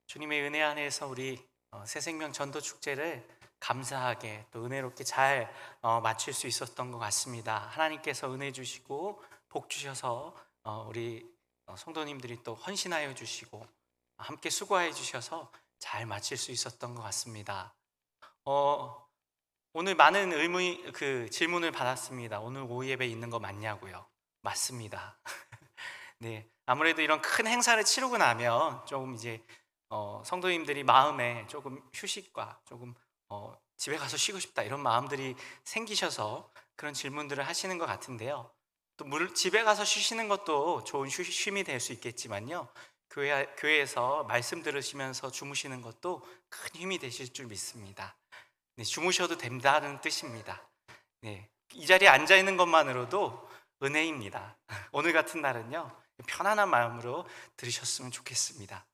주님의 은혜 안에서 우리 새생명 전도 축제를 감사하게 또 은혜롭게 잘 마칠 수 있었던 것 같습니다. 하나님께서 은혜 주시고 복 주셔서 우리 성도님들이 또 헌신하여 주시고 함께 수고해 주셔서 잘 마칠 수 있었던 것 같습니다. 어, 오늘 많은 질문을 받았습니다. 오늘 오후 예배 있는 거 맞냐고요? 맞습니다. 네, 아무래도 이런 큰 행사를 치르고 나면 조금 이제 성도님들이 마음에 조금 휴식과 조금 집에 가서 쉬고 싶다 이런 마음들이 생기셔서 그런 질문들을 하시는 것 같은데요. 또 집에 가서 쉬시는 것도 좋은 쉼이 될 수 있겠지만요. 교회에서 말씀 들으시면서 주무시는 것도 큰 힘이 되실 줄 믿습니다. 네, 주무셔도 된다는 뜻입니다. 네, 이 자리에 앉아 있는 것만으로도 은혜입니다. 오늘 같은 날은요, 편안한 마음으로 들으셨으면 좋겠습니다.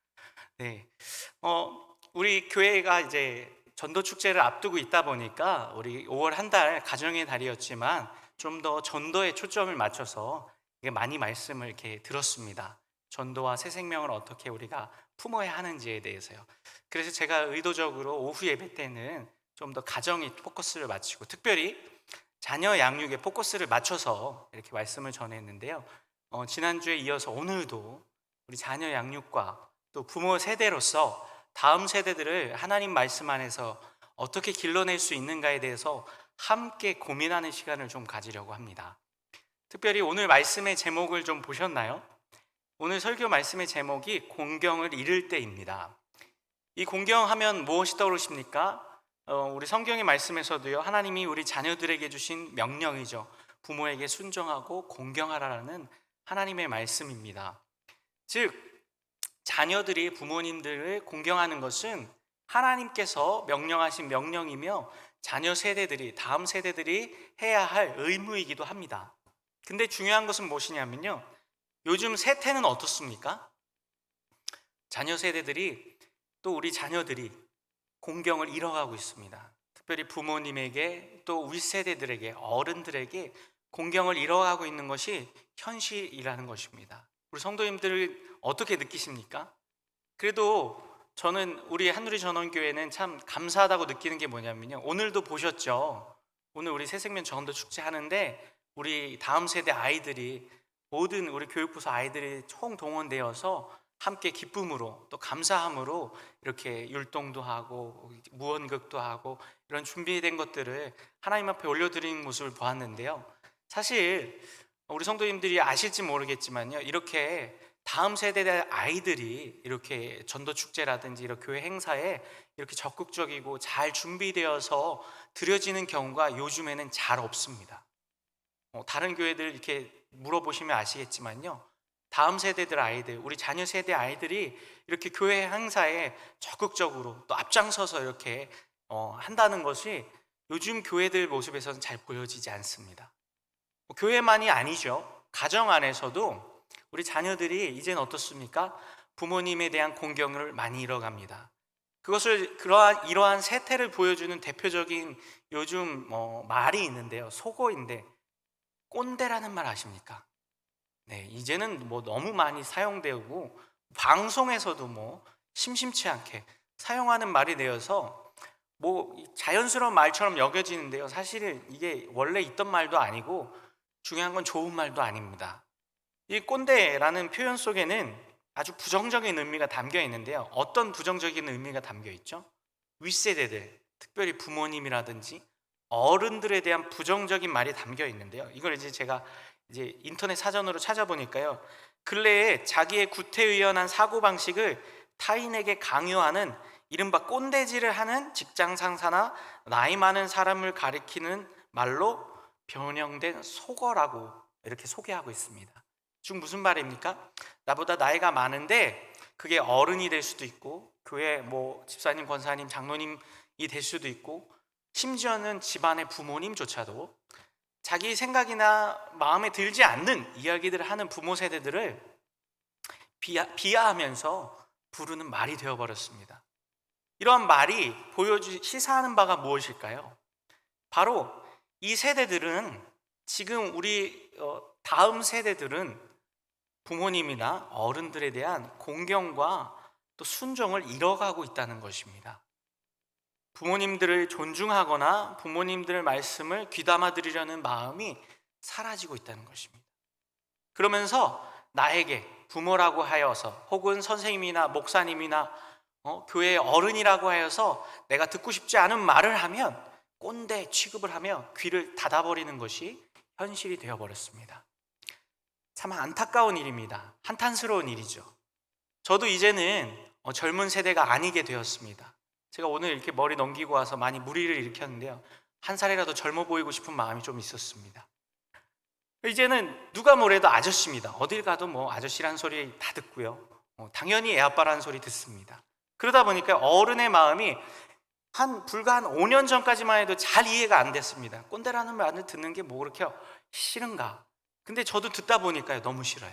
네, 우리 교회가 이제 전도 축제를 앞두고 있다 보니까 우리 5월 한 달 가정의 달이었지만 좀 더 전도에 초점을 맞춰서 많이 말씀을 이렇게 들었습니다. 전도와 새 생명을 어떻게 우리가 품어야 하는지에 대해서요. 그래서 제가 의도적으로 오후 예배 때는 좀 더 가정에 포커스를 맞추고 특별히 자녀 양육에 포커스를 맞춰서 이렇게 말씀을 전했는데요. 지난주에 이어서 오늘도 우리 자녀 양육과 또 부모 세대로서 다음 세대들을 하나님 말씀 안에서 어떻게 길러낼 수 있는가에 대해서 함께 고민하는 시간을 좀 가지려고 합니다. 특별히 오늘 말씀의 제목을 좀 보셨나요? 오늘 설교 말씀의 제목이 공경을 이룰 때입니다. 이 공경하면 무엇이 떠오르십니까? 우리 성경의 말씀에서도요, 하나님이 우리 자녀들에게 주신 명령이죠. 부모에게 순종하고 공경하라는 하나님의 말씀입니다. 즉, 자녀들이 부모님들을 공경하는 것은 하나님께서 명령하신 명령이며 자녀 세대들이, 다음 세대들이 해야 할 의무이기도 합니다. 근데 중요한 것은 무엇이냐면요, 요즘 세태는 어떻습니까? 자녀 세대들이, 또 우리 자녀들이 공경을 잃어가고 있습니다. 특별히 부모님에게, 또 윗세대들에게, 어른들에게 공경을 잃어가고 있는 것이 현실이라는 것입니다. 우리 성도님들을 어떻게 느끼십니까? 그래도 저는 우리 한누리 전원교회는 참 감사하다고 느끼는 게 뭐냐면요, 오늘도 보셨죠? 오늘 우리 새생명 전도 축제 하는데 우리 다음 세대 아이들이, 모든 우리 교육부서 아이들이 총동원되어서 함께 기쁨으로 또 감사함으로 이렇게 율동도 하고 무언극도 하고 이런 준비된 것들을 하나님 앞에 올려드리는 모습을 보았는데요. 사실 우리 성도님들이 아실지 모르겠지만요, 이렇게 다음 세대의 아이들이 이렇게 전도 축제라든지 이런 교회 행사에 이렇게 적극적이고 잘 준비되어서 드려지는 경우가 요즘에는 잘 없습니다. 다른 교회들 이렇게 물어보시면 아시겠지만요, 다음 세대들 아이들, 우리 자녀 세대 아이들이 이렇게 교회 행사에 적극적으로 또 앞장서서 이렇게 한다는 것이 요즘 교회들 모습에서는 잘 보여지지 않습니다. 교회만이 아니죠. 가정 안에서도 우리 자녀들이 이제는 어떻습니까? 부모님에 대한 공경을 많이 잃어갑니다. 그것을 이러한 세태를 보여주는 대표적인 요즘 말이 있는데요, 속어인데, 꼰대라는 말 아십니까? 네, 이제는 뭐 너무 많이 사용되고 방송에서도 뭐 심심치 않게 사용하는 말이 되어서 뭐 자연스러운 말처럼 여겨지는데요, 사실은 이게 원래 있던 말도 아니고 중요한 건 좋은 말도 아닙니다. 이 꼰대라는 표현 속에는 아주 부정적인 의미가 담겨 있는데요, 어떤 부정적인 의미가 담겨 있죠? 윗세대들, 특별히 부모님이라든지 어른들에 대한 부정적인 말이 담겨 있는데요, 이걸 이제 제가 이제 인터넷 사전으로 찾아보니까요, 근래에 자기의 구태의연한 사고방식을 타인에게 강요하는 이른바 꼰대질을 하는 직장 상사나 나이 많은 사람을 가리키는 말로 변형된 속어라고 이렇게 소개하고 있습니다. 즉 무슨 말입니까? 나보다 나이가 많은데 그게 어른이 될 수도 있고, 교회 뭐 집사님, 권사님, 장로님이 될 수도 있고, 심지어는 집안의 부모님조차도 자기 생각이나 마음에 들지 않는 이야기들을 하는 부모 세대들을 비하하면서 부르는 말이 되어버렸습니다. 이러한 말이 시사하는 바가 무엇일까요? 바로 이 세대들은, 지금 우리 다음 세대들은 부모님이나 어른들에 대한 공경과 또 순종을 잃어가고 있다는 것입니다. 부모님들을 존중하거나 부모님들의 말씀을 귀담아 들으려는 마음이 사라지고 있다는 것입니다. 그러면서 나에게 부모라고 하여서 혹은 선생님이나 목사님이나 교회의 어른이라고 하여서 내가 듣고 싶지 않은 말을 하면 꼰대 취급을 하며 귀를 닫아버리는 것이 현실이 되어버렸습니다. 참 안타까운 일입니다. 한탄스러운 일이죠. 저도 이제는 젊은 세대가 아니게 되었습니다. 제가 오늘 이렇게 머리 넘기고 와서 많이 무리를 일으켰는데요, 한 살이라도 젊어 보이고 싶은 마음이 좀 있었습니다. 이제는 누가 뭐래도 아저씨입니다. 어딜 가도 뭐 아저씨란 소리 다 듣고요, 당연히 애아빠라는 소리 듣습니다. 그러다 보니까 어른의 마음이 불과 한 5년 전까지만 해도 잘 이해가 안 됐습니다. 꼰대라는 말을 듣는 게 뭐 그렇게 싫은가. 근데 저도 듣다 보니까요, 너무 싫어요.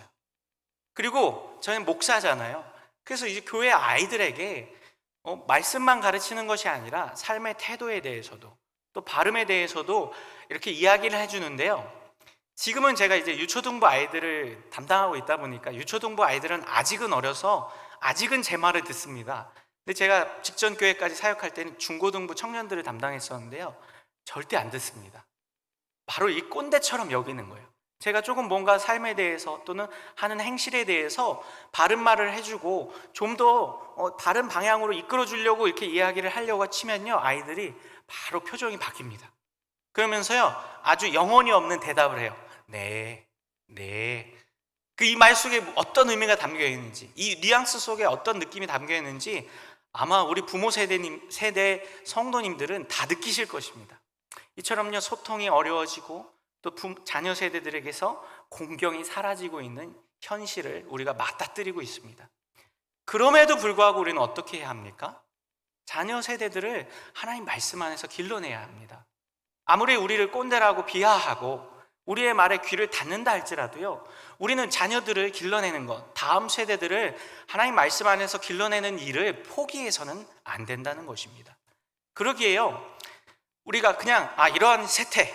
그리고 저는 목사잖아요. 그래서 이제 교회 아이들에게 말씀만 가르치는 것이 아니라 삶의 태도에 대해서도 또 발음에 대해서도 이렇게 이야기를 해주는데요, 지금은 제가 이제 유초등부 아이들을 담당하고 있다 보니까 유초등부 아이들은 아직은 어려서 아직은 제 말을 듣습니다. 근데 제가 직전 교회까지 사역할 때는 중고등부 청년들을 담당했었는데요, 절대 안 듣습니다. 바로 이 꼰대처럼 여기는 거예요. 제가 조금 뭔가 삶에 대해서 또는 하는 행실에 대해서 바른 말을 해주고 좀 더 바른 방향으로 이끌어 주려고 이렇게 이야기를 하려고 치면요, 아이들이 바로 표정이 바뀝니다. 그러면서요, 아주 영혼이 없는 대답을 해요. 네. 이 말 속에 어떤 의미가 담겨 있는지, 이 뉘앙스 속에 어떤 느낌이 담겨 있는지 아마 우리 부모 세대 성도님들은 다 느끼실 것입니다. 이처럼요, 소통이 어려워지고 또 자녀 세대들에게서 공경이 사라지고 있는 현실을 우리가 맞닥뜨리고 있습니다. 그럼에도 불구하고 우리는 어떻게 해야 합니까? 자녀 세대들을 하나님 말씀 안에서 길러내야 합니다. 아무리 우리를 꼰대라고 비하하고 우리의 말에 귀를 닫는다 할지라도요, 우리는 자녀들을 길러내는 것, 다음 세대들을 하나님 말씀 안에서 길러내는 일을 포기해서는 안 된다는 것입니다. 그러기에요, 우리가 그냥 이러한 세태,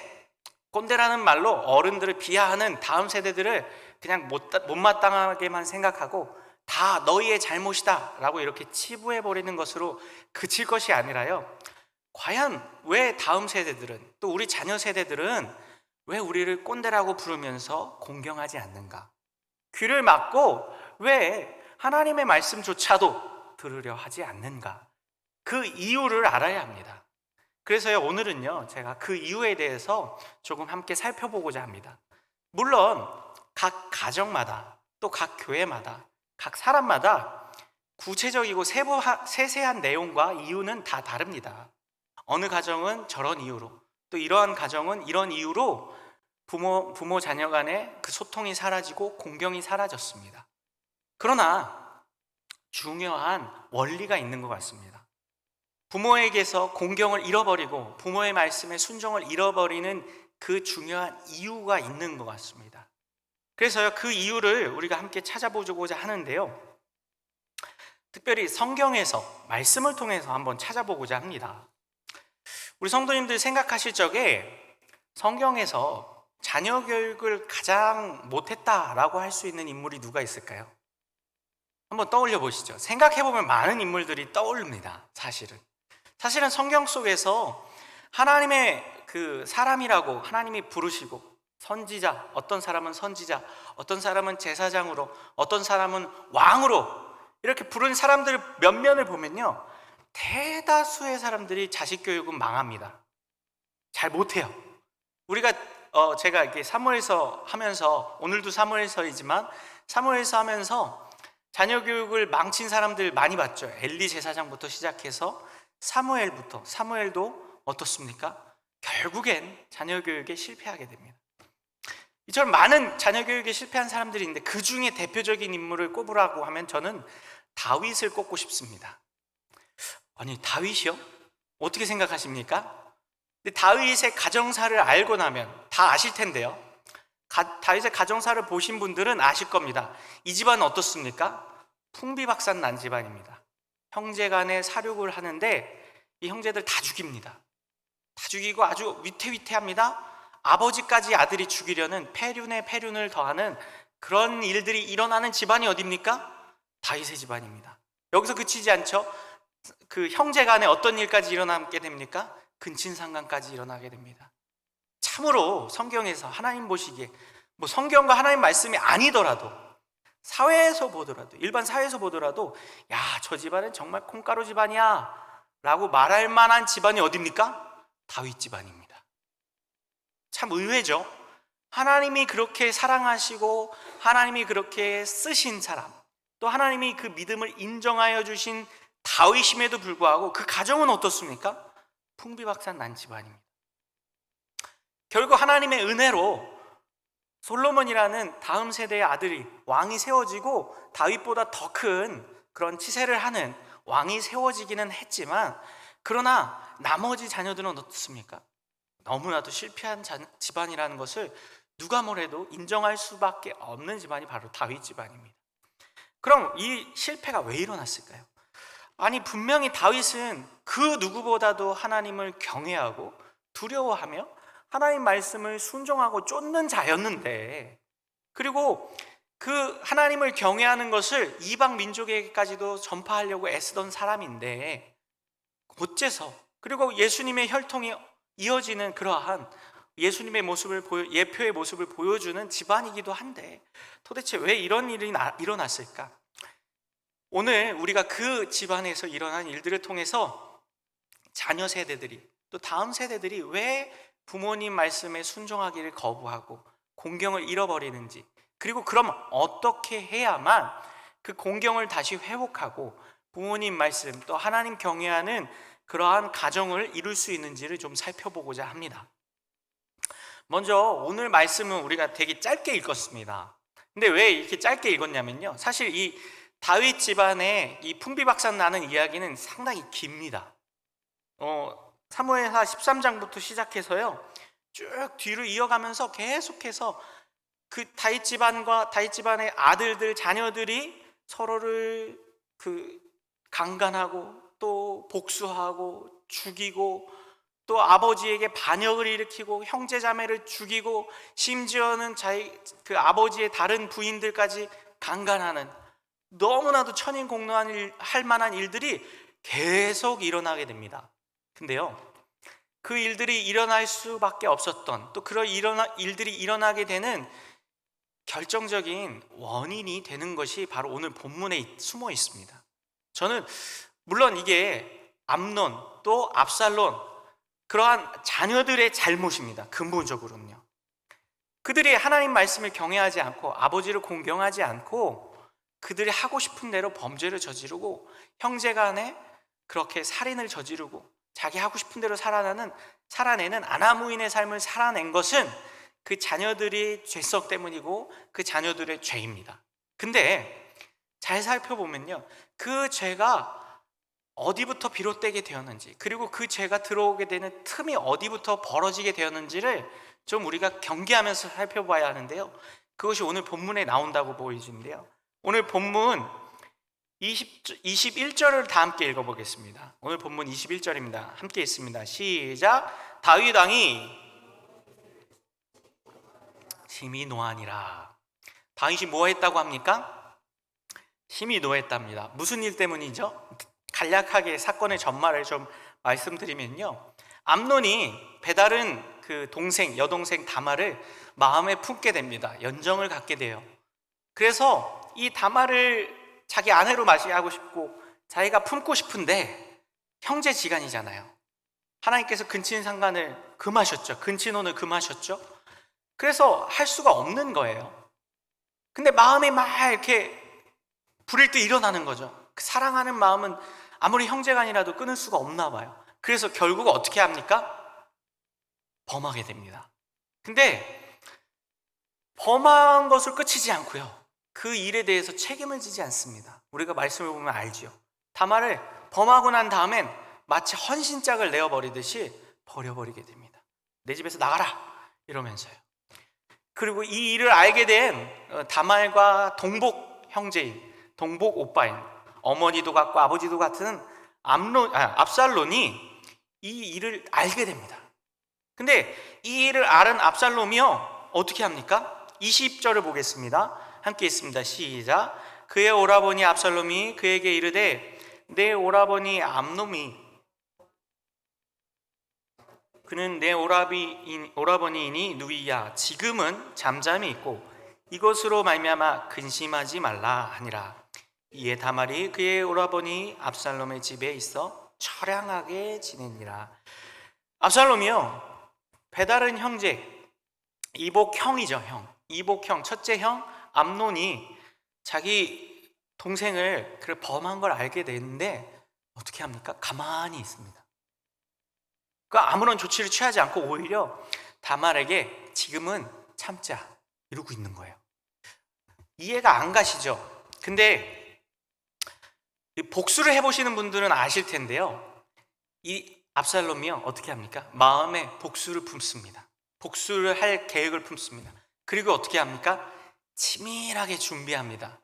꼰대라는 말로 어른들을 비하하는 다음 세대들을 그냥 못마땅하게만 생각하고 다 너희의 잘못이다 라고 이렇게 치부해버리는 것으로 그칠 것이 아니라요, 과연 왜 다음 세대들은, 또 우리 자녀 세대들은 왜 우리를 꼰대라고 부르면서 공경하지 않는가? 귀를 막고 왜 하나님의 말씀조차도 들으려 하지 않는가? 그 이유를 알아야 합니다. 그래서요, 오늘은요, 제가 그 이유에 대해서 조금 함께 살펴보고자 합니다. 물론 각 가정마다 또 각 교회마다 각 사람마다 구체적이고 세세한 내용과 이유는 다 다릅니다. 어느 가정은 저런 이유로, 또 이러한 가정은 이런 이유로 부모 자녀 간의 그 소통이 사라지고 공경이 사라졌습니다. 그러나 중요한 원리가 있는 것 같습니다. 부모에게서 공경을 잃어버리고 부모의 말씀에 순종을 잃어버리는 그 중요한 이유가 있는 것 같습니다. 그래서요, 그 이유를 우리가 함께 찾아보고자 하는데요, 특별히 성경에서 말씀을 통해서 한번 찾아보고자 합니다. 우리 성도님들 생각하실 적에 성경에서 자녀 교육을 가장 못했다라고 할 수 있는 인물이 누가 있을까요? 한번 떠올려 보시죠. 생각해보면 많은 인물들이 떠오릅니다. 사실은 성경 속에서 하나님의 그 사람이라고 하나님이 부르시고 선지자, 어떤 사람은 선지자, 어떤 사람은 제사장으로, 어떤 사람은 왕으로 이렇게 부른 사람들 몇면을 보면요, 대다수의 사람들이 자식 교육은 망합니다. 잘 못해요. 우리가 제가 이렇게 사무엘서 하면서, 오늘도 사무엘서이지만 사무엘서 하면서 자녀 교육을 망친 사람들 많이 봤죠. 엘리 제사장부터 시작해서 사무엘도 어떻습니까? 결국엔 자녀 교육에 실패하게 됩니다. 이처럼 많은 자녀 교육에 실패한 사람들이 있는데 그 중에 대표적인 인물을 꼽으라고 하면 저는 다윗을 꼽고 싶습니다. 아니, 다윗이요? 어떻게 생각하십니까? 근데 다윗의 가정사를 알고 나면 다 아실 텐데요, 다윗의 가정사를 보신 분들은 아실 겁니다. 이 집안은 어떻습니까? 풍비박산 난 집안입니다. 형제간에 사륙을 하는데 이 형제들 다 죽입니다. 다 죽이고 아주 위태위태합니다. 아버지까지 아들이 죽이려는 패륜에 패륜을 더하는 그런 일들이 일어나는 집안이 어디입니까? 다윗의 집안입니다. 여기서 그치지 않죠. 그 형제 간에 어떤 일까지 일어나게 됩니까? 근친상간까지 일어나게 됩니다. 참으로 성경에서 하나님 보시기에 뭐 성경과 하나님 말씀이 아니더라도 사회에서 보더라도, 일반 사회에서 보더라도 야, 저 집안은 정말 콩가루 집안이야 라고 말할 만한 집안이 어디입니까? 다윗 집안입니다. 참 의외죠. 하나님이 그렇게 사랑하시고 하나님이 그렇게 쓰신 사람, 또 하나님이 그 믿음을 인정하여 주신 다윗임에도 불구하고 그 가정은 어떻습니까? 풍비박산 난 집안입니다. 결국 하나님의 은혜로 솔로몬이라는 다음 세대의 아들이, 왕이 세워지고 다윗보다 더 큰 그런 치세를 하는 왕이 세워지기는 했지만, 그러나 나머지 자녀들은 어떻습니까? 너무나도 실패한 집안이라는 것을 누가 뭐래도 인정할 수밖에 없는 집안이 바로 다윗 집안입니다. 그럼 이 실패가 왜 일어났을까요? 아니, 분명히 다윗은 그 누구보다도 하나님을 경외하고 두려워하며 하나님 말씀을 순종하고 쫓는 자였는데, 그리고 그 하나님을 경외하는 것을 이방 민족에게까지도 전파하려고 애쓰던 사람인데, 어째서, 그리고 예수님의 혈통이 이어지는 그러한 예수님의 모습을 예표의 모습을 보여주는 집안이기도 한데 도대체 왜 이런 일이 일어났을까? 오늘 우리가 그 집안에서 일어난 일들을 통해서 자녀 세대들이, 또 다음 세대들이 왜 부모님 말씀에 순종하기를 거부하고 공경을 잃어버리는지, 그리고 그럼 어떻게 해야만 그 공경을 다시 회복하고 부모님 말씀, 또 하나님 경외하는 그러한 가정을 이룰 수 있는지를 좀 살펴보고자 합니다. 먼저 오늘 말씀은 우리가 되게 짧게 읽었습니다. 근데 왜 이렇게 짧게 읽었냐면요, 사실 이 다윗 집안의 이 풍비박산 나는 이야기는 상당히 깁니다. 사무엘하 13장부터 시작해서요, 쭉 뒤를 이어가면서 계속해서 그 다윗 집안의 아들들, 자녀들이 서로를 강간하고 또 복수하고 죽이고, 또 아버지에게 반역을 일으키고 형제 자매를 죽이고, 심지어는 그 아버지의 다른 부인들까지 강간하는, 너무나도 천인공노할 만한 일들이 계속 일어나게 됩니다. 근데요, 그 일들이 일어날 수밖에 없었던, 또 그런 일들이 일어나게 되는 결정적인 원인이 되는 것이 바로 오늘 본문에 숨어 있습니다. 저는 물론 이게 암논 또 압살론, 그러한 자녀들의 잘못입니다. 근본적으로는요, 그들이 하나님 말씀을 경외하지 않고 아버지를 공경하지 않고 그들이 하고 싶은 대로 범죄를 저지르고 형제간에 그렇게 살인을 저지르고 자기 하고 싶은 대로 살아내는 아나무인의 삶을 살아낸 것은 그 자녀들이 죄성 때문이고 그 자녀들의 죄입니다. 근데 잘 살펴보면요, 그 죄가 어디부터 비롯되게 되었는지, 그리고 그 죄가 들어오게 되는 틈이 어디부터 벌어지게 되었는지를 좀 우리가 경계하면서 살펴봐야 하는데요, 그것이 오늘 본문에 나온다고 보여지는데요, 오늘 본문 21절을 다 함께 읽어보겠습니다. 오늘 본문 21절입니다. 함께 읽습니다. 시작. 다윗 왕이 심히 노하니라. 다윗이 뭐 했다고 합니까? 심히 노했답니다. 무슨 일 때문이죠? 간략하게 사건의 전말을 좀 말씀드리면요, 암논이 배다른 그 여동생 다말을 마음에 품게 됩니다. 연정을 갖게 돼요. 그래서 이 다말을 자기 아내로 맞이하고 싶고 자기가 품고 싶은데 형제지간이잖아요. 하나님께서 근친상간을 금하셨죠. 근친혼을 금하셨죠. 그래서 할 수가 없는 거예요. 근데 마음이 막 이렇게 불일 듯 일어나는 거죠. 그 사랑하는 마음은 아무리 형제간이라도 끊을 수가 없나 봐요. 그래서 결국 어떻게 합니까? 범하게 됩니다. 근데 범한 것을 끝이지 않고요, 그 일에 대해서 책임을 지지 않습니다. 우리가 말씀을 보면 알죠. 다말을 범하고 난 다음엔 마치 헌신짝을 내어버리듯이 버려버리게 됩니다. 내 집에서 나가라 이러면서요. 그리고 이 일을 알게 된 다말과 동복 형제인, 동복 오빠인, 어머니도 같고 아버지도 같은 압살론이 이 일을 알게 됩니다. 근데 이 일을 아는 압살롬이요, 어떻게 합니까? 20절을 보겠습니다. 함께 있습니다. 시작. 그의 오라버니 압살롬이 그에게 이르되 내 오라버니 암놈이 그는 내 오라버니이니 누이야 지금은 잠잠히 있고 이것으로 말미암아 근심하지 말라 하니라. 이에 다말이 그의 오라버니 압살롬의 집에 있어 처량하게 지내니라. 압살롬이요, 배다른 형제, 이복형이죠. 이복형, 첫째 형 암논이 자기 동생을 그 범한 걸 알게 되는데 어떻게 합니까? 가만히 있습니다. 그러니까 아무런 조치를 취하지 않고 오히려 다말에게 지금은 참자 이러고 있는 거예요. 이해가 안 가시죠? 근데 복수를 해보시는 분들은 아실 텐데요, 이 압살롬이요 어떻게 합니까? 마음에 복수를 품습니다. 복수를 할 계획을 품습니다. 그리고 어떻게 합니까? 치밀하게 준비합니다.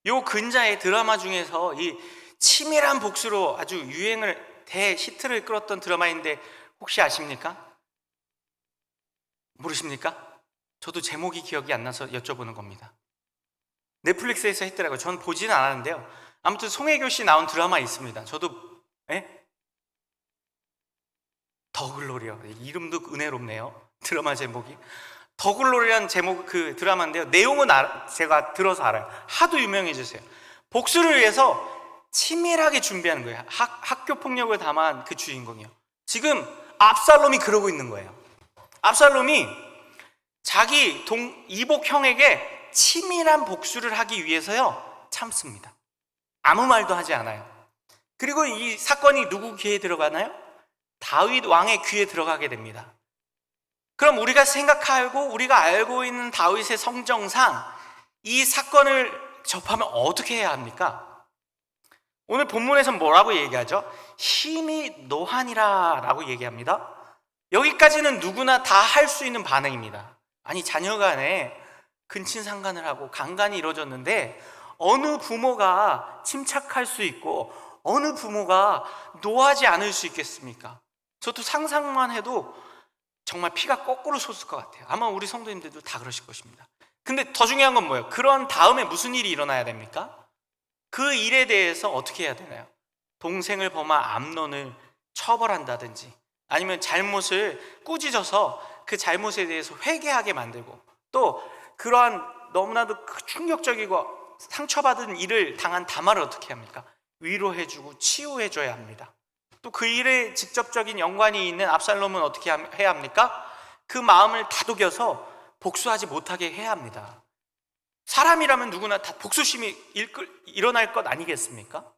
요 근자의 드라마 중에서 이 치밀한 복수로 아주 유행을 대히트를 끌었던 드라마인데 혹시 아십니까? 모르십니까? 저도 제목이 기억이 안 나서 여쭤보는 겁니다. 넷플릭스에서 했더라고요. 전 보지는 않았는데요, 아무튼 송혜교 씨 나온 드라마 있습니다. 저도 더글로리요. 이름도 은혜롭네요. 드라마 제목이 더글로리라는 제목 그 드라마인데요, 내용은 제가 들어서 알아요. 하도 유명해졌어요. 복수를 위해서 치밀하게 준비하는 거예요. 학교 폭력을 담은 그 주인공이요. 지금 압살롬이 그러고 있는 거예요. 압살롬이 자기 이복형에게 치밀한 복수를 하기 위해서요 참습니다. 아무 말도 하지 않아요. 그리고 이 사건이 누구 귀에 들어가나요? 다윗 왕의 귀에 들어가게 됩니다. 그럼 우리가 생각하고 우리가 알고 있는 다윗의 성정상 이 사건을 접하면 어떻게 해야 합니까? 오늘 본문에서는 뭐라고 얘기하죠? 힘이 노하니라 라고 얘기합니다. 여기까지는 누구나 다 할 수 있는 반응입니다. 아니, 자녀 간에 근친상간을 하고 강간이 이루어졌는데 어느 부모가 침착할 수 있고 어느 부모가 노하지 않을 수 있겠습니까? 저도 상상만 해도 정말 피가 거꾸로 솟을 것 같아요. 아마 우리 성도님들도 다 그러실 것입니다. 근데 더 중요한 건 뭐예요? 그런 다음에 무슨 일이 일어나야 됩니까? 그 일에 대해서 어떻게 해야 되나요? 동생을 범한 암논을 처벌한다든지 아니면 잘못을 꾸짖어서 그 잘못에 대해서 회개하게 만들고, 또 그러한 너무나도 충격적이고 상처받은 일을 당한 다말을 어떻게 합니까? 위로해주고 치유해줘야 합니다. 또 그 일에 직접적인 연관이 있는 압살롬은 어떻게 해야 합니까? 그 마음을 다독여서 복수하지 못하게 해야 합니다. 사람이라면 누구나 다 복수심이 일어날 것 아니겠습니까?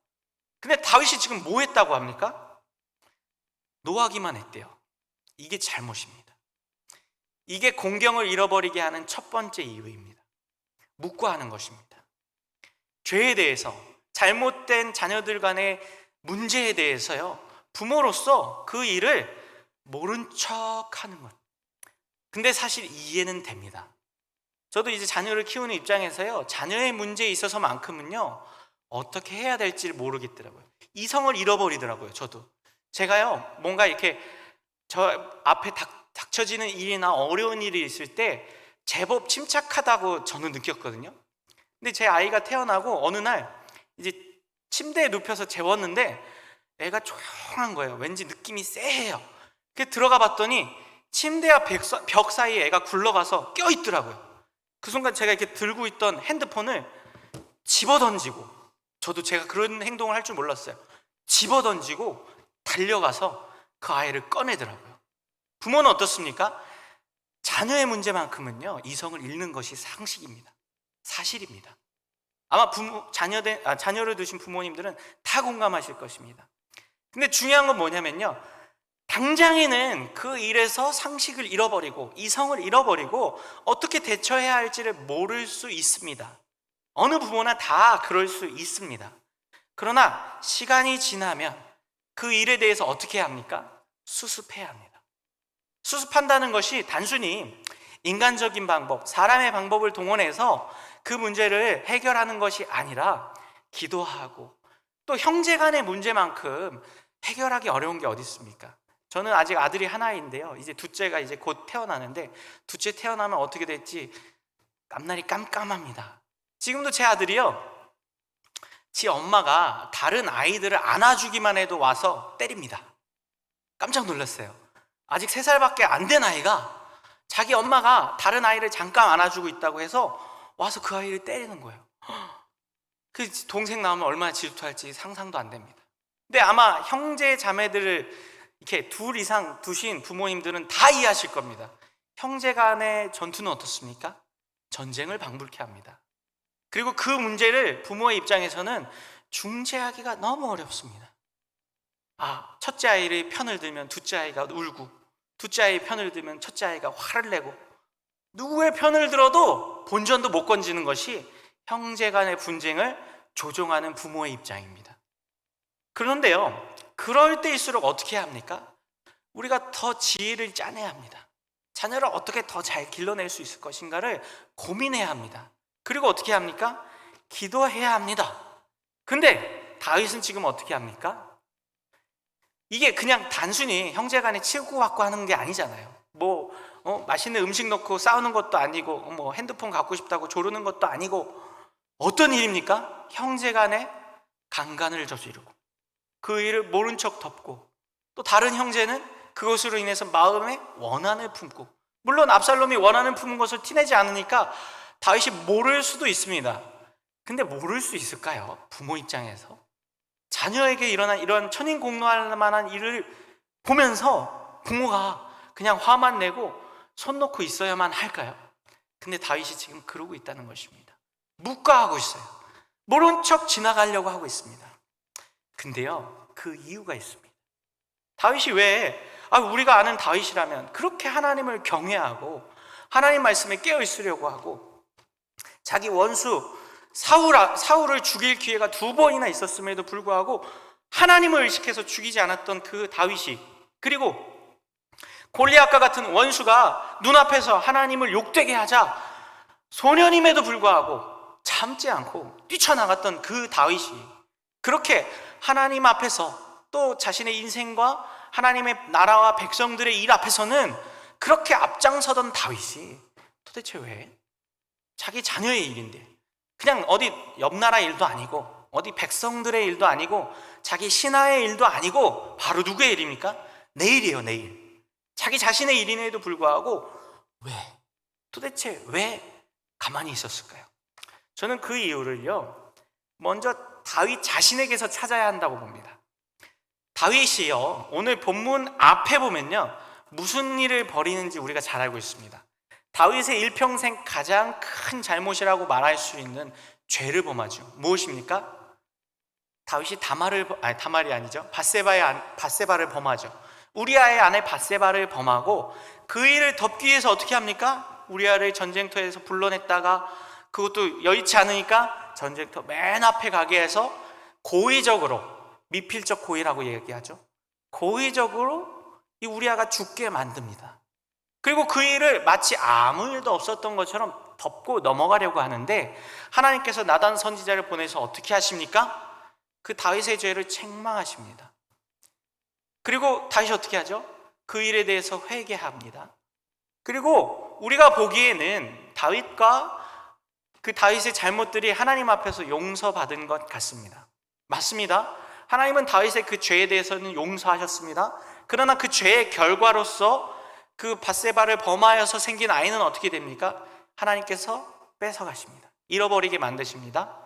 근데 다윗이 지금 뭐 했다고 합니까? 노하기만 했대요. 이게 잘못입니다. 이게 공경을 잃어버리게 하는 첫 번째 이유입니다. 묵과하는 것입니다. 죄에 대해서, 잘못된 자녀들 간의 문제에 대해서요, 부모로서 그 일을 모른 척 하는 것. 근데 사실 이해는 됩니다. 저도 이제 자녀를 키우는 입장에서요, 자녀의 문제에 있어서만큼은요 어떻게 해야 될지를 모르겠더라고요. 이성을 잃어버리더라고요. 저도 제가요 뭔가 이렇게 저 앞에 닥쳐지는 일이나 어려운 일이 있을 때 제법 침착하다고 저는 느꼈거든요. 근데 제 아이가 태어나고 어느 날 이제 침대에 눕혀서 재웠는데 애가 조용한 거예요. 왠지 느낌이 쎄해요. 들어가 봤더니 침대와 벽 사이에 애가 굴러가서 껴있더라고요. 그 순간 제가 이렇게 들고 있던 핸드폰을 집어던지고, 저도 제가 그런 행동을 할 줄 몰랐어요. 집어던지고 달려가서 그 아이를 꺼내더라고요. 부모는 어떻습니까? 자녀의 문제만큼은요 이성을 잃는 것이 상식입니다. 사실입니다. 아마 자녀를 두신 부모님들은 다 공감하실 것입니다. 근데 중요한 건 뭐냐면요, 당장에는 그 일에서 상식을 잃어버리고 이성을 잃어버리고 어떻게 대처해야 할지를 모를 수 있습니다. 어느 부모나 다 그럴 수 있습니다. 그러나 시간이 지나면 그 일에 대해서 어떻게 해야 합니까? 수습해야 합니다. 수습한다는 것이 단순히 인간적인 방법, 사람의 방법을 동원해서 그 문제를 해결하는 것이 아니라 기도하고, 또 형제 간의 문제만큼 해결하기 어려운 게 어디 있습니까? 저는 아직 아들이 하나인데요, 이제 둘째가 이제 곧 태어나는데, 둘째 태어나면 어떻게 될지 앞날이 깜깜합니다. 지금도 제 아들이요 지 엄마가 다른 아이들을 안아주기만 해도 와서 때립니다. 깜짝 놀랐어요. 아직 3살밖에 안 된 아이가 자기 엄마가 다른 아이를 잠깐 안아주고 있다고 해서 와서 그 아이를 때리는 거예요. 그 동생 나오면 얼마나 질투할지 상상도 안 됩니다. 근데 아마 형제 자매들을 이렇게 둘 이상 두신 부모님들은 다 이해하실 겁니다. 형제 간의 전투는 어떻습니까? 전쟁을 방불케 합니다. 그리고 그 문제를 부모의 입장에서는 중재하기가 너무 어렵습니다. 첫째 아이의 편을 들면 둘째 아이가 울고, 둘째 아이의 편을 들면 첫째 아이가 화를 내고, 누구의 편을 들어도 본전도 못 건지는 것이 형제 간의 분쟁을 조종하는 부모의 입장입니다. 그런데요, 그럴 때일수록 어떻게 해야 합니까? 우리가 더 지혜를 짜내야 합니다. 자녀를 어떻게 더 잘 길러낼 수 있을 것인가를 고민해야 합니다. 그리고 어떻게 합니까? 기도해야 합니다. 근데 다윗은 지금 어떻게 합니까? 이게 그냥 단순히 형제간에 치고받고 하는 게 아니잖아요. 맛있는 음식 넣고 싸우는 것도 아니고, 핸드폰 갖고 싶다고 조르는 것도 아니고, 어떤 일입니까? 형제간에 강간을 저지르고, 그 일을 모른 척 덮고, 또 다른 형제는 그것으로 인해서 마음에 원한을 품고, 물론 압살롬이 원한을 품은 것을 티내지 않으니까 다윗이 모를 수도 있습니다. 근데 모를 수 있을까요? 부모 입장에서 자녀에게 일어난 이런 천인공노할 만한 일을 보면서 부모가 그냥 화만 내고 손 놓고 있어야만 할까요? 근데 다윗이 지금 그러고 있다는 것입니다. 묵과하고 있어요. 모른 척 지나가려고 하고 있습니다. 근데요, 그 이유가 있습니다. 다윗이 왜 우리가 아는 다윗이라면 그렇게 하나님을 경외하고 하나님 말씀에 깨어 있으려고 하고, 자기 원수 사울을 죽일 기회가 2번이나 있었음에도 불구하고 하나님을 의식해서 죽이지 않았던 그 다윗이, 그리고 골리앗과 같은 원수가 눈앞에서 하나님을 욕되게 하자 소년임에도 불구하고 참지 않고 뛰쳐나갔던 그 다윗이, 그렇게 하나님 앞에서 또 자신의 인생과 하나님의 나라와 백성들의 일 앞에서는 그렇게 앞장서던 다윗이 도대체 왜 자기 자녀의 일인데, 그냥 어디 옆나라 일도 아니고 어디 백성들의 일도 아니고 자기 신하의 일도 아니고 바로 누구의 일입니까? 내 일이에요, 내 일. 자기 자신의 일임에도 불구하고 도대체 왜 가만히 있었을까요? 저는 그 이유를요, 먼저 다윗 자신에게서 찾아야 한다고 봅니다. 다윗이요, 오늘 본문 앞에 보면요, 무슨 일을 벌이는지 우리가 잘 알고 있습니다. 다윗의 일평생 가장 큰 잘못이라고 말할 수 있는 죄를 범하죠. 무엇입니까? 다윗이 밧세바를 범하죠. 우리아의 아내 밧세바를 범하고, 그 일을 덮기 위해서 어떻게 합니까? 우리아를 전쟁터에서 불러냈다가 그것도 여의치 않으니까 전쟁터 맨 앞에 가게 해서 고의적으로, 미필적 고의라고 얘기하죠. 고의적으로 이 우리아가 죽게 만듭니다. 그리고 그 일을 마치 아무 일도 없었던 것처럼 덮고 넘어가려고 하는데, 하나님께서 나단 선지자를 보내서 어떻게 하십니까? 그 다윗의 죄를 책망하십니다. 그리고 다윗이 어떻게 하죠? 그 일에 대해서 회개합니다. 그리고 우리가 보기에는 다윗과 그 다윗의 잘못들이 하나님 앞에서 용서받은 것 같습니다. 맞습니다. 하나님은 다윗의 그 죄에 대해서는 용서하셨습니다. 그러나 그 죄의 결과로서 그 밧세바를 범하여서 생긴 아이는 어떻게 됩니까? 하나님께서 뺏어가십니다. 잃어버리게 만드십니다.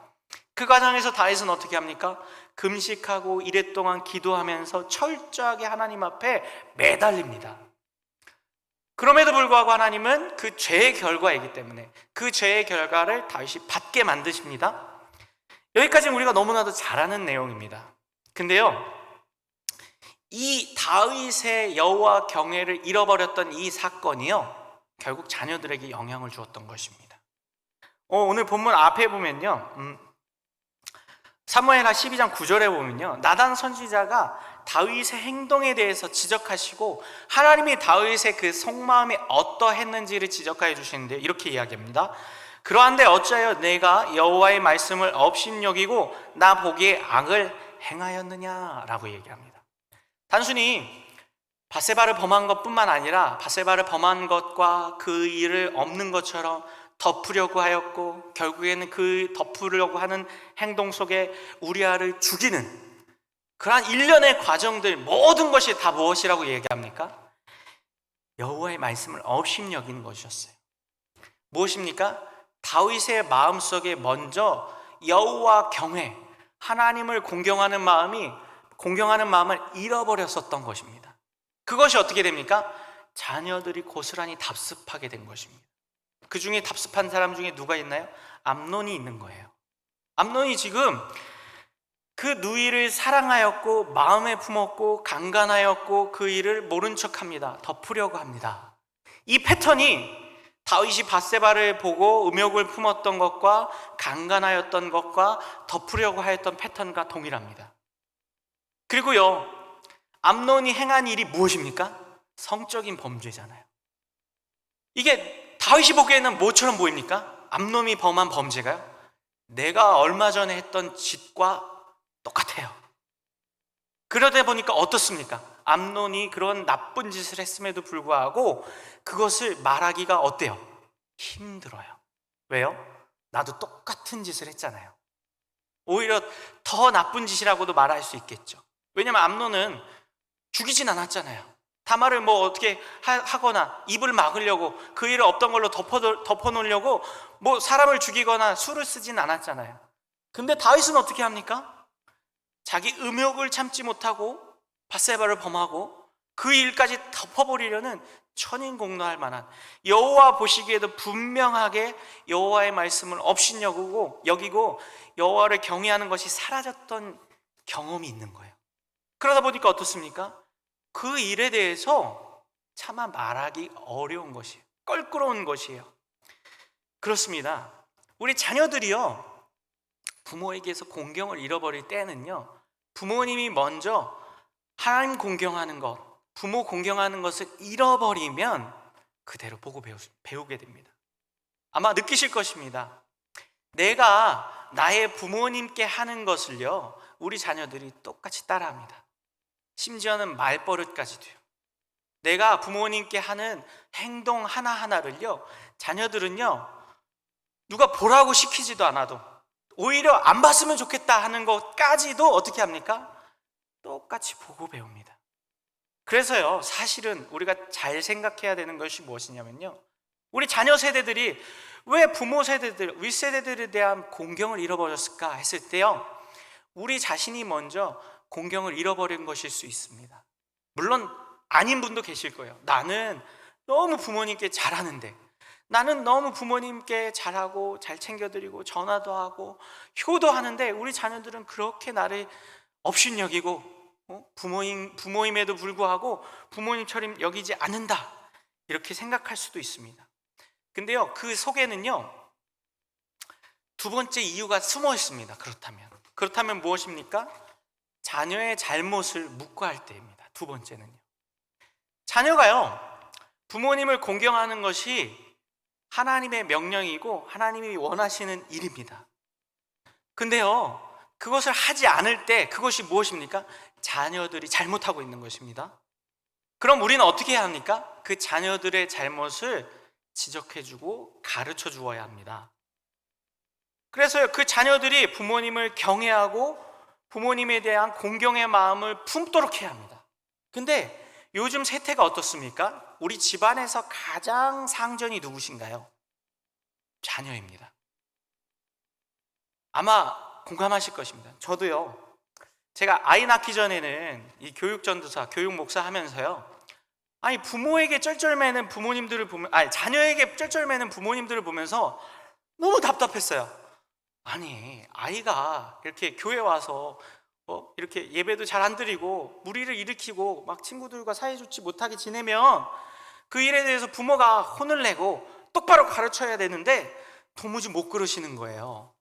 그 과정에서 다윗은 어떻게 합니까? 금식하고 이랫동안 기도하면서 철저하게 하나님 앞에 매달립니다. 그럼에도 불구하고 하나님은 그 죄의 결과이기 때문에 그 죄의 결과를 다윗이 받게 만드십니다. 여기까지는 우리가 너무나도 잘 아는 내용입니다. 근데요, 이 다윗의 여호와 경외를 잃어버렸던 이 사건이요, 결국 자녀들에게 영향을 주었던 것입니다. 오늘 본문 앞에 보면요, 사무엘하 12장 9절에 보면요, 나단 선지자가 다윗의 행동에 대해서 지적하시고 하나님이 다윗의 그 속마음이 어떠했는지를 지적하여 주시는데, 이렇게 이야기합니다. 그러한데 어찌하여 내가 여호와의 말씀을 업신여기고 나 보기에 악을 행하였느냐라고 얘기합니다. 단순히 밧세바를 범한 것뿐만 아니라 밧세바를 범한 것과 그 일을 없는 것처럼 덮으려고 하였고, 결국에는 그 덮으려고 하는 행동 속에 우리아를 죽이는 그러한 일련의 과정들, 모든 것이 다 무엇이라고 얘기합니까? 여호와의 말씀을 업신여기는 것이었어요. 무엇입니까? 다윗의 마음속에 먼저 여호와 경외, 하나님을 공경하는 마음을 잃어버렸었던 것입니다. 그것이 어떻게 됩니까? 자녀들이 고스란히 답습하게 된 것입니다. 그 중에 답습한 사람 중에 누가 있나요? 암논이 있는 거예요. 암논이 지금 그 누이를 사랑하였고 마음에 품었고 강간하였고 그 일을 모른 척합니다. 덮으려고 합니다. 이 패턴이 다윗이 밧세바를 보고 음욕을 품었던 것과 강간하였던 것과 덮으려고 하였던 패턴과 동일합니다. 그리고요, 암논이 행한 일이 무엇입니까? 성적인 범죄잖아요. 이게 다윗이 보기에는 뭐처럼 보입니까? 암논이 범한 범죄가요, 내가 얼마 전에 했던 짓과 똑같아요. 그러다 보니까 어떻습니까? 암논이 그런 나쁜 짓을 했음에도 불구하고 그것을 말하기가 어때요? 힘들어요. 왜요? 나도 똑같은 짓을 했잖아요. 오히려 더 나쁜 짓이라고도 말할 수 있겠죠. 왜냐하면 암논은 죽이진 않았잖아요. 다말을 뭐 어떻게 하거나 입을 막으려고, 그 일을 없던 걸로 덮어놓으려고 뭐 사람을 죽이거나 수를 쓰진 않았잖아요. 근데 다윗은 어떻게 합니까? 자기 음욕을 참지 못하고 밧세바를 범하고 그 일까지 덮어버리려는 천인공노할 만한, 여호와 보시기에도 분명하게 여호와의 말씀을 업신여기고 여호와를 경외하는 것이 사라졌던 경험이 있는 거예요. 그러다 보니까 어떻습니까? 그 일에 대해서 차마 말하기 어려운 것이에요. 껄끄러운 것이에요. 그렇습니다. 우리 자녀들이요, 부모에게서 공경을 잃어버릴 때는요, 부모님이 먼저 하나님 공경하는 것, 부모 공경하는 것을 잃어버리면 그대로 보고 배우게 됩니다. 아마 느끼실 것입니다. 내가 나의 부모님께 하는 것을요, 우리 자녀들이 똑같이 따라합니다. 심지어는 말버릇까지도요. 내가 부모님께 하는 행동 하나하나를요, 자녀들은요, 누가 보라고 시키지도 않아도, 오히려 안 봤으면 좋겠다 하는 것까지도 어떻게 합니까? 똑같이 보고 배웁니다. 그래서요, 사실은 우리가 잘 생각해야 되는 것이 무엇이냐면요, 우리 자녀 세대들이 왜 부모 세대들, 윗세대들에 대한 공경을 잃어버렸을까 했을 때요, 우리 자신이 먼저 공경을 잃어버린 것일 수 있습니다. 물론 아닌 분도 계실 거예요. 나는 너무 부모님께 잘하는데, 나는 너무 부모님께 잘하고 잘 챙겨드리고 전화도 하고 효도하는데 우리 자녀들은 그렇게 나를 업신여기고 부모임에도 불구하고 부모님처럼 여기지 않는다, 이렇게 생각할 수도 있습니다. 근데요, 그 속에는요, 두 번째 이유가 숨어 있습니다. 그렇다면 무엇입니까? 자녀의 잘못을 묵과할 때입니다. 두 번째는요, 자녀가요, 부모님을 공경하는 것이 하나님의 명령이고 하나님이 원하시는 일입니다. 근데요, 그것을 하지 않을 때 그것이 무엇입니까? 자녀들이 잘못하고 있는 것입니다. 그럼 우리는 어떻게 해야 합니까? 그 자녀들의 잘못을 지적해주고 가르쳐 주어야 합니다. 그래서 그 자녀들이 부모님을 경외하고 부모님에 대한 공경의 마음을 품도록 해야 합니다. 근데 요즘 세태가 어떻습니까? 우리 집안에서 가장 상전이 누구신가요? 자녀입니다. 아마 공감하실 것입니다. 저도요, 제가 아이 낳기 전에는 이 교육전도사, 교육목사 하면서요, 부모에게 쩔쩔매는 부모님들을 보면, 자녀에게 쩔쩔매는 부모님들을 보면서 너무 답답했어요. 아이가 이렇게 교회 와서 이렇게 예배도 잘 안 드리고 무리를 일으키고 막 친구들과 사이좋지 못하게 지내면 그 일에 대해서 부모가 혼을 내고 똑바로 가르쳐야 되는데 도무지 못 그러시는 거예요.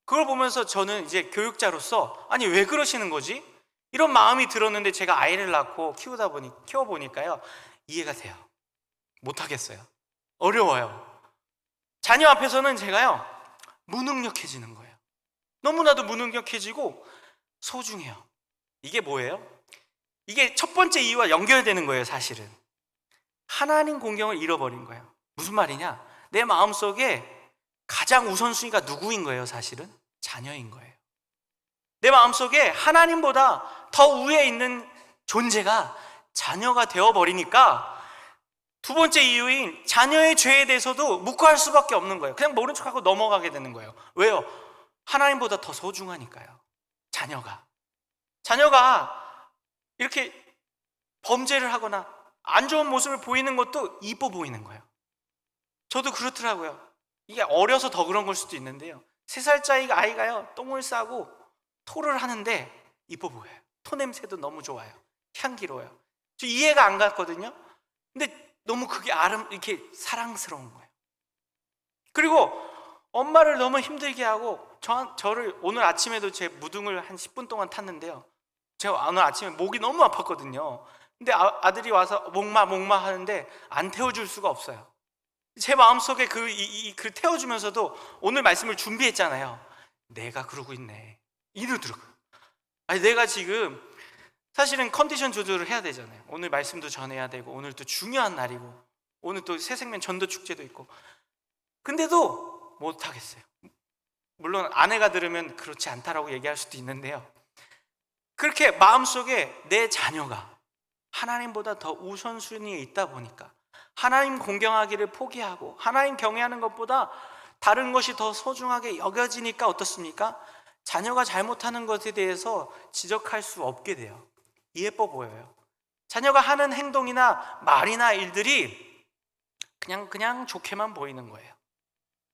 그걸 보면서 저는 이제 교육자로서 왜 그러시는 거지? 이런 마음이 들었는데 제가 아이를 낳고 키워보니까요, 이해가 돼요. 못하겠어요. 어려워요. 자녀 앞에서는 제가요, 무능력해지는 거예요. 너무나도 무능력해지고 소중해요. 이게 뭐예요? 이게 첫 번째 이유와 연결되는 거예요. 사실은 하나님 공경을 잃어버린 거예요. 무슨 말이냐? 내 마음속에 가장 우선순위가 누구인 거예요? 사실은 자녀인 거예요. 내 마음속에 하나님보다 더 위에 있는 존재가 자녀가 되어버리니까 두 번째 이유인 자녀의 죄에 대해서도 묵과할 수밖에 없는 거예요. 그냥 모른 척하고 넘어가게 되는 거예요. 왜요? 하나님보다 더 소중하니까요. 자녀가 이렇게 범죄를 하거나 안 좋은 모습을 보이는 것도 이뻐 보이는 거예요. 저도 그렇더라고요. 이게 어려서 더 그런 걸 수도 있는데요, 3살짜리 아이가요 똥을 싸고 토를 하는데 이뻐 보여요. 토 냄새도 너무 좋아요. 향기로워요. 저 이해가 안 갔거든요. 근데 너무 그게 이렇게 사랑스러운 거예요. 그리고 엄마를 너무 힘들게 하고 저를 오늘 아침에도 제 무등을 한 10분 동안 탔는데요, 제가 오늘 아침에 목이 너무 아팠거든요. 근데 아들이 와서 목마 하는데 안 태워줄 수가 없어요. 제 마음속에 그 태워주면서도 오늘 말씀을 준비했잖아요. 내가 그러고 있네, 이러더라고요. 아니, 내가 지금 사실은 컨디션 조절을 해야 되잖아요. 오늘 말씀도 전해야 되고, 오늘 또 중요한 날이고, 오늘 또 새생명 전도 축제도 있고, 근데도 못하겠어요. 물론 아내가 들으면 그렇지 않다라고 얘기할 수도 있는데요, 그렇게 마음속에 내 자녀가 하나님보다 더 우선순위에 있다 보니까 하나님 공경하기를 포기하고 하나님 경외하는 것보다 다른 것이 더 소중하게 여겨지니까 어떻습니까? 자녀가 잘못하는 것에 대해서 지적할 수 없게 돼요. 예뻐 보여요. 자녀가 하는 행동이나 말이나 일들이 그냥 좋게만 보이는 거예요.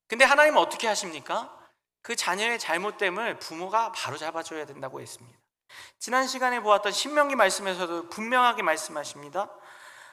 근데 하나님은 어떻게 하십니까? 그 자녀의 잘못됨을 부모가 바로 잡아줘야 된다고 했습니다. 지난 시간에 보았던 신명기 말씀에서도 분명하게 말씀하십니다.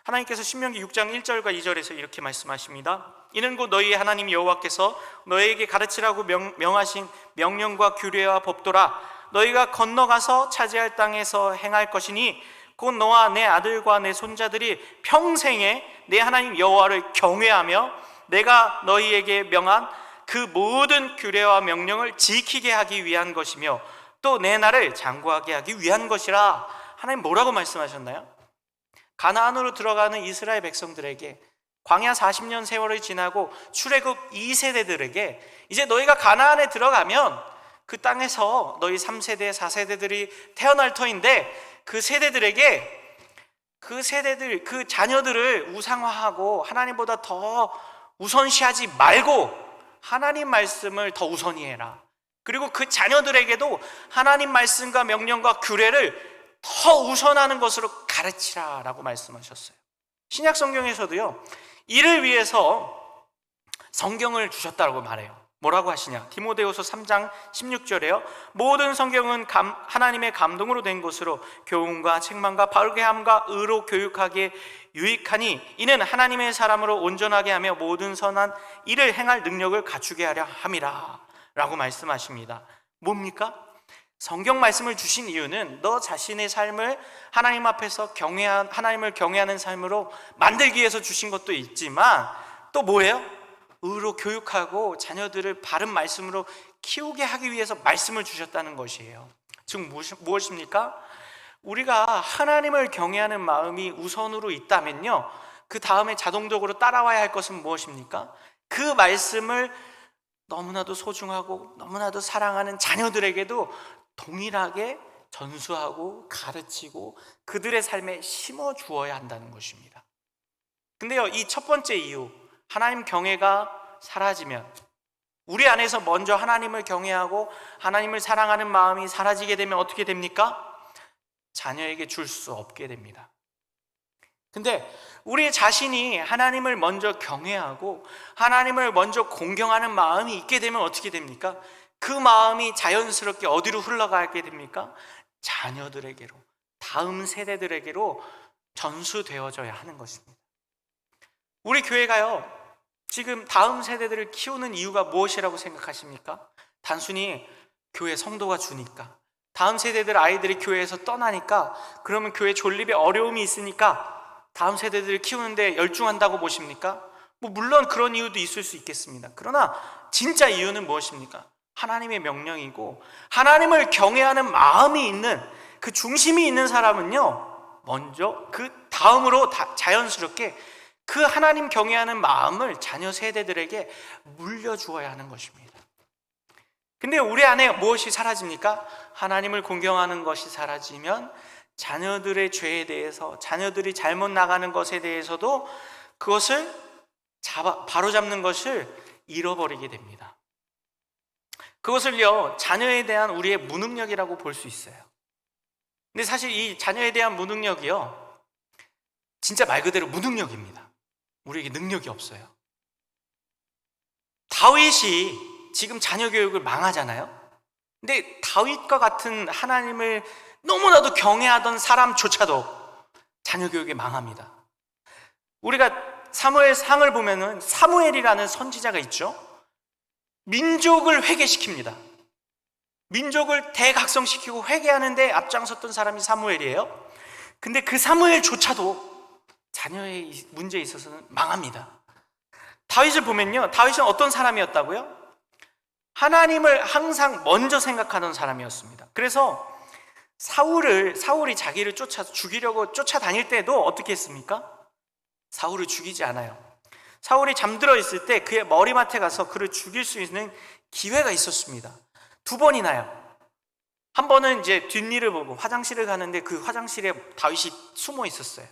하나님께서 신명기 6장 1절과 2절에서 이렇게 말씀하십니다. 이는 곧 너희의 하나님 여호와께서 너희에게 가르치라고 명하신 명령과 규례와 법도라. 너희가 건너가서 차지할 땅에서 행할 것이니 곧 너와 내 아들과 내 손자들이 평생에 내 하나님 여호와를 경외하며 내가 너희에게 명한 그 모든 규례와 명령을 지키게 하기 위한 것이며 또 내 나를 장구하게 하기 위한 것이라. 하나님 뭐라고 말씀하셨나요? 가나안으로 들어가는 이스라엘 백성들에게 광야 40년 세월이 지나고 출애굽 2세대들에게 이제 너희가 가나안에 들어가면 그 땅에서 너희 3세대 4세대들이 태어날 터인데 그 세대들에게 그 자녀들을 우상화하고 하나님보다 더 우선시하지 말고 하나님 말씀을 더 우선히 해라. 그리고 그 자녀들에게도 하나님 말씀과 명령과 규례를 더 우선하는 것으로 가르치라 라고 말씀하셨어요. 신약 성경에서도요, 이를 위해서 성경을 주셨다고 말해요. 뭐라고 하시냐? 디모데후서 3장 16절에요. 모든 성경은 하나님의 감동으로 된 것으로 교훈과 책망과 바르게 함과 의로 교육하기에 유익하니 이는 하나님의 사람으로 온전하게 하며 모든 선한 일을 행할 능력을 갖추게 하려 함이라 라고 말씀하십니다. 뭡니까? 성경 말씀을 주신 이유는 너 자신의 삶을 하나님 앞에서 하나님을 경외하는 삶으로 만들기 위해서 주신 것도 있지만 또 뭐예요? 의로 교육하고 자녀들을 바른 말씀으로 키우게 하기 위해서 말씀을 주셨다는 것이에요. 즉 무엇입니까? 우리가 하나님을 경외하는 마음이 우선으로 있다면요, 그 다음에 자동적으로 따라와야 할 것은 무엇입니까? 그 말씀을 너무나도 소중하고 너무나도 사랑하는 자녀들에게도 동일하게 전수하고 가르치고 그들의 삶에 심어 주어야 한다는 것입니다. 근데요, 이 첫 번째 이유, 하나님 경외가 사라지면, 우리 안에서 먼저 하나님을 경외하고 하나님을 사랑하는 마음이 사라지게 되면 어떻게 됩니까? 자녀에게 줄 수 없게 됩니다. 근데 우리 자신이 하나님을 먼저 경외하고 하나님을 먼저 공경하는 마음이 있게 되면 어떻게 됩니까? 그 마음이 자연스럽게 어디로 흘러가게 됩니까? 자녀들에게로, 다음 세대들에게로 전수되어져야 하는 것입니다. 우리 교회가요, 지금 다음 세대들을 키우는 이유가 무엇이라고 생각하십니까? 단순히 교회 성도가 주니까, 다음 세대들 아이들이 교회에서 떠나니까, 그러면 교회 존립에 어려움이 있으니까 다음 세대들을 키우는데 열중한다고 보십니까? 물론 그런 이유도 있을 수 있겠습니다. 그러나 진짜 이유는 무엇입니까? 하나님의 명령이고 하나님을 경외하는 마음이 있는, 그 중심이 있는 사람은요, 먼저 그 다음으로 자연스럽게 그 하나님 경외하는 마음을 자녀 세대들에게 물려주어야 하는 것입니다. 근데 우리 안에 무엇이 사라집니까? 하나님을 공경하는 것이 사라지면 자녀들의 죄에 대해서, 자녀들이 잘못 나가는 것에 대해서도 그것을 바로잡는 것을 잃어버리게 됩니다. 그것을요, 자녀에 대한 우리의 무능력이라고 볼 수 있어요. 근데 사실 이 자녀에 대한 무능력이요, 진짜 말 그대로 무능력입니다. 우리에게 능력이 없어요. 다윗이 지금 자녀 교육을 망하잖아요. 근데 다윗과 같은 하나님을 너무나도 경외하던 사람조차도 자녀 교육이 망합니다. 우리가 사무엘상을 보면은 사무엘이라는 선지자가 있죠. 민족을 회개시킵니다. 민족을 대각성시키고 회개하는데 앞장섰던 사람이 사무엘이에요. 근데 그 사무엘조차도 자녀의 문제에 있어서는 망합니다. 다윗을 보면요, 다윗은 어떤 사람이었다고요? 하나님을 항상 먼저 생각하던 사람이었습니다. 그래서 사울이 자기를 죽이려고 쫓아다닐 때도 어떻게 했습니까? 사울을 죽이지 않아요. 사울이 잠들어 있을 때 그의 머리맡에 가서 그를 죽일 수 있는 기회가 있었습니다. 2번이나요. 한 번은 이제 뒷일을 보고 화장실을 가는데 그 화장실에 다윗이 숨어 있었어요.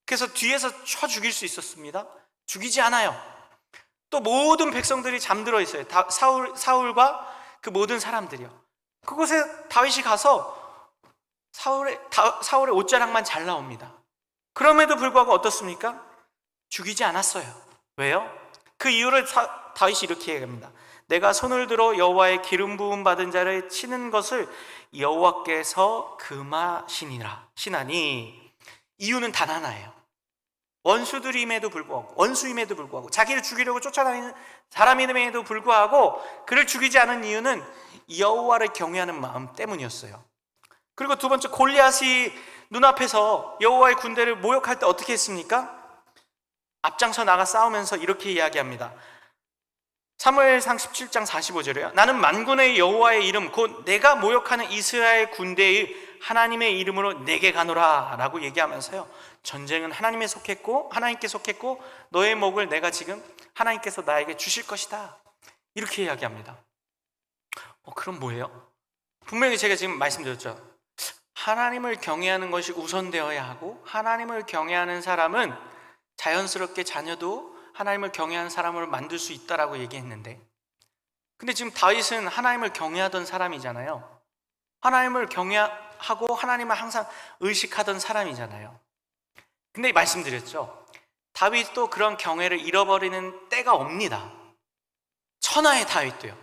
그래서 뒤에서 쳐 죽일 수 있었습니다. 죽이지 않아요. 또 모든 백성들이 잠들어 있어요. 사울과 그 모든 사람들이요. 그곳에 다윗이 가서 사울의 옷자락만 잘 나옵니다. 그럼에도 불구하고 어떻습니까? 죽이지 않았어요. 왜요? 그 이유를 다윗이 이렇게 얘기합니다. 내가 손을 들어 여호와의 기름 부음 받은 자를 치는 것을 여호와께서 금하시니라. 이유는 단 하나예요. 원수임에도 불구하고 자기를 죽이려고 쫓아다니는 사람임에도 불구하고 그를 죽이지 않은 이유는 여호와를 경외하는 마음 때문이었어요. 그리고 두 번째, 골리앗이 눈앞에서 여호와의 군대를 모욕할 때 어떻게 했습니까? 앞장서 나가 싸우면서 이렇게 이야기합니다. 사무엘상 17장 45절에요. 나는 만군의 여호와의 이름 곧 내가 모욕하는 이스라엘 군대의 하나님의 이름으로 내게 가노라 라고 얘기하면서요, 전쟁은 하나님께 속했고 너의 목을 내가 지금 하나님께서 나에게 주실 것이다, 이렇게 이야기합니다. 그럼 뭐예요? 분명히 제가 지금 말씀드렸죠. 하나님을 경외하는 것이 우선되어야 하고 하나님을 경외하는 사람은 자연스럽게 자녀도 하나님을 경외하는 사람으로 만들 수 있다라고 얘기했는데, 근데 지금 다윗은 하나님을 경외하던 사람이잖아요. 하나님을 경외하고 하나님을 항상 의식하던 사람이잖아요. 근데 말씀드렸죠, 다윗도 그런 경외를 잃어버리는 때가 옵니다. 천하의 다윗도요,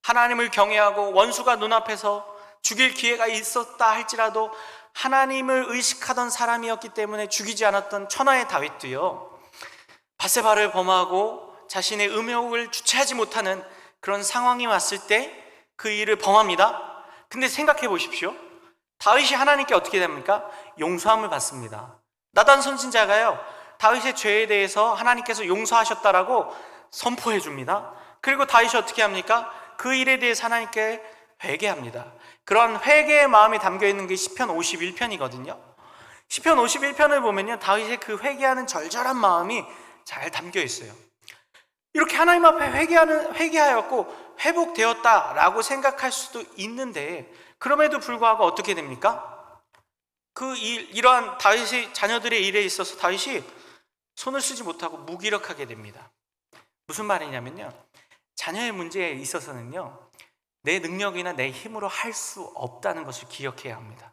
하나님을 경외하고 원수가 눈앞에서 죽일 기회가 있었다 할지라도 하나님을 의식하던 사람이었기 때문에 죽이지 않았던 천하의 다윗도요, 밧세바를 범하고 자신의 음욕을 주체하지 못하는 그런 상황이 왔을 때 그 일을 범합니다. 근데 생각해 보십시오. 다윗이 하나님께 어떻게 됩니까? 용서함을 받습니다. 나단 선지자가요, 다윗의 죄에 대해서 하나님께서 용서하셨다라고 선포해 줍니다. 그리고 다윗이 어떻게 합니까? 그 일에 대해서 하나님께 회개합니다. 그런 회개의 마음이 담겨 있는 게 시편 51편이거든요. 시편 51편을 보면요, 다윗의 그 회개하는 절절한 마음이 잘 담겨 있어요. 이렇게 하나님 앞에 회개하였고 회복되었다라고 생각할 수도 있는데, 그럼에도 불구하고 어떻게 됩니까? 이러한 다윗의 자녀들의 일에 있어서 다윗이 손을 쓰지 못하고 무기력하게 됩니다. 무슨 말이냐면요, 자녀의 문제에 있어서는요, 내 능력이나 내 힘으로 할 수 없다는 것을 기억해야 합니다.